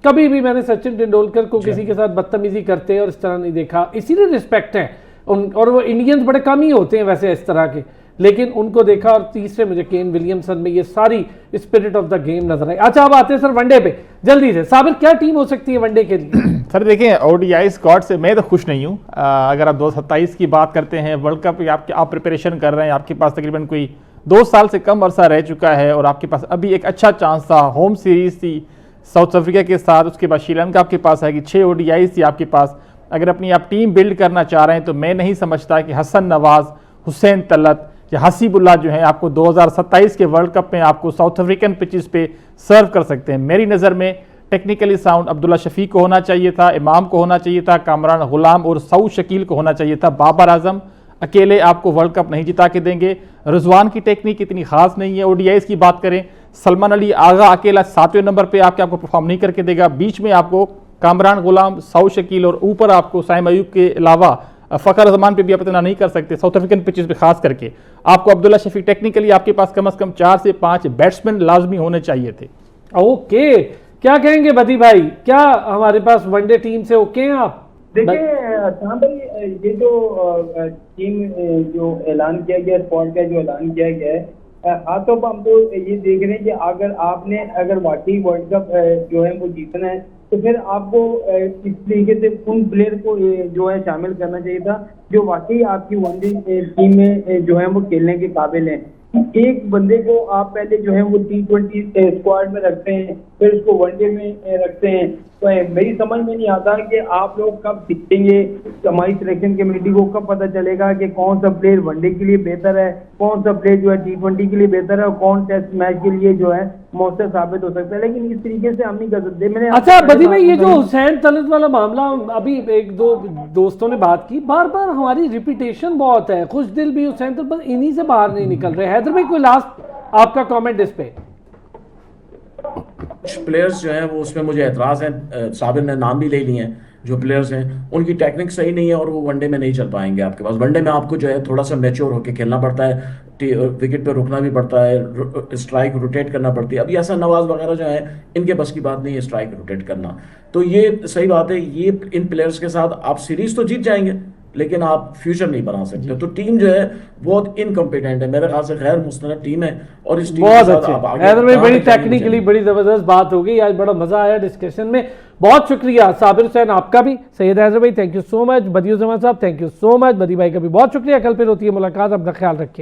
कभी भी मैंने सचिन तेंदुलकर को किसी के साथ बदतमीजी करते और इस तरह नहीं देखा, इसीलिए रिस्पेक्ट है और वो इंडियंस बड़े कम ही होते हैं वैसे इस तरह के, लेकिन उनको देखा। और तीसरे मुझे केन विलियमसन में ये सारी स्पिरिट ऑफ द गेम नजर आई। अच्छा, अब आते हैं सर वनडे पे जल्दी से। साबिर, क्या टीम हो सकती है वनडे के लिए? सर देखें, ODI स्क्वाड से मैं तो खुश नहीं हूँ। अगर आप 2027 की बात करते हैं, वर्ल्ड कप आप प्रिपरेशन कर रहे हैं, आपके पास तकरीबन कोई 2 साल से कम अरसा रह चुका है और आपके पास अभी एक अच्छा चांस था। होम सीरीज थी साउथ अफ्रीका के साथ, उसके बाद श्रीलंका आपके पास आएगी, 6 ODIs थी आपके पास। अगर अपनी आप टीम बिल्ड करना चाह रहे हैं तो मैं नहीं समझता कि हसन नवाज, हुसैन तलत या हसीबुल्ला जो है आपको 2027 के वर्ल्ड कप में आपको साउथ अफ्रीकन पिचेस पे सर्व कर सकते हैं। मेरी नज़र में टेक्निकली साउंड अब्दुल्ला शफीक को होना चाहिए था, इमाम को होना चाहिए था, कामरान गुलाम और सऊद शकील को होना चाहिए था। बाबर आजम अकेले आपको वर्ल्ड कप नहीं जिता के देंगे। रिजवान की टेक्निक इतनी खास नहीं है। ODIs की बात करें, सलमान अली आगा अकेला 7वें नंबर पे आपको परफॉर्म नहीं करके देगा। बीच में आपको कामरान गुलाम, सऊद शकील और ऊपर आपको साइम अयूब के अलावा फ़खर जमान पे भी आप इतना नहीं कर सकते साउथ अफ्रीकन पिचेस पे, खास करके आपको अब्दुल्ला शफीक। टेक्निकली आपके पास कम से कम 4 से 5 बैट्समैन लाजमी होने चाहिए थे। ओके, क्या कहेंगे बदी भाई, क्या हमारे पास वनडे टीम से ओके हैं आप? देखिए शाम भाई, ये जो टीम जो ऐलान किया गया, स्क्वाड का जो ऐलान किया गया है, हाँ, तो हम तो ये देख रहे हैं कि अगर वाकई वर्ल्ड कप जो है वो जीतना है, तो फिर आपको इस तरीके से उन प्लेयर को जो है शामिल करना चाहिए था जो वाकई आपकी वनडे टीम में जो है वो खेलने के काबिल हैं। एक बंदे को आप पहले जो है वो T20 स्क्वाड में रखते हैं, फिर उसको वनडे में रखते हैं। तो मेरी समझ में नहीं आता कि आप लोग कब सीखेंगे, हमारी सिलेक्शन कमेटी को कब पता चलेगा कि कौन सा प्लेयर वनडे के लिए बेहतर है, कौन सा प्लेयर जो है T20 के लिए बेहतर है और कौन टेस्ट मैच के लिए जो है मौसर साबित हो सकता है। लेकिन इस तरीके से हम नहीं कर सकते। मैंने अच्छा बदी भाई, ये जो हुसैन तलत वाला मामला, अभी एक दो दोस्तों ने बात की, बार बार हमारी रिपीटेशन बहुत है, खुश दिल भी हुसैन तलत, बस इन्हीं से बाहर नहीं निकल रहे। हैदर भाई, कोई लास्ट आपका कमेंट इस पे? कुछ प्लेयर्स जो हैं वो उसमें मुझे एतराज़ है, साबिर ने नाम भी ले लिए हैं, जो प्लेयर्स हैं उनकी टेक्निक सही नहीं है और वो वनडे में नहीं चल पाएंगे आपके पास। वनडे में आपको जो है थोड़ा सा मैच्योर होकर खेलना पड़ता है, विकेट पे रुकना भी पड़ता है, स्ट्राइक रोटेट करना पड़ती है। अभी ऐसा नवाज वगैरह जो है इनके बस की बात नहीं है स्ट्राइक रोटेट करना। तो ये सही बात है, ये इन प्लेयर्स के साथ आप सीरीज तो जीत जाएंगे लेकिन आप फ्यूचर नहीं बना सकते। तो टीम जो है बहुत इनकम्पिटेंट है, मेरे ख्याल से गैर मुस्तनद टीम है और इस टीम बहुत के साथ अच्छे आप आगे हैदर भाई, जहाँ बड़ी तक जाएंगे टेक्निकली जाएंगे। बड़ी जबरदस्त बात हो गई आज, बड़ा मजा आया डिस्कशन में। बहुत शुक्रिया साबिर हुसैन आपका भी, सैयद हैदर भाई थैंक यू सो मच, बदियुज्जमान साहब थैंक यू सो मच, बदी भाई का भी बहुत शुक्रिया। कल फिर होती है मुलाकात, अपना ख्याल रखिए।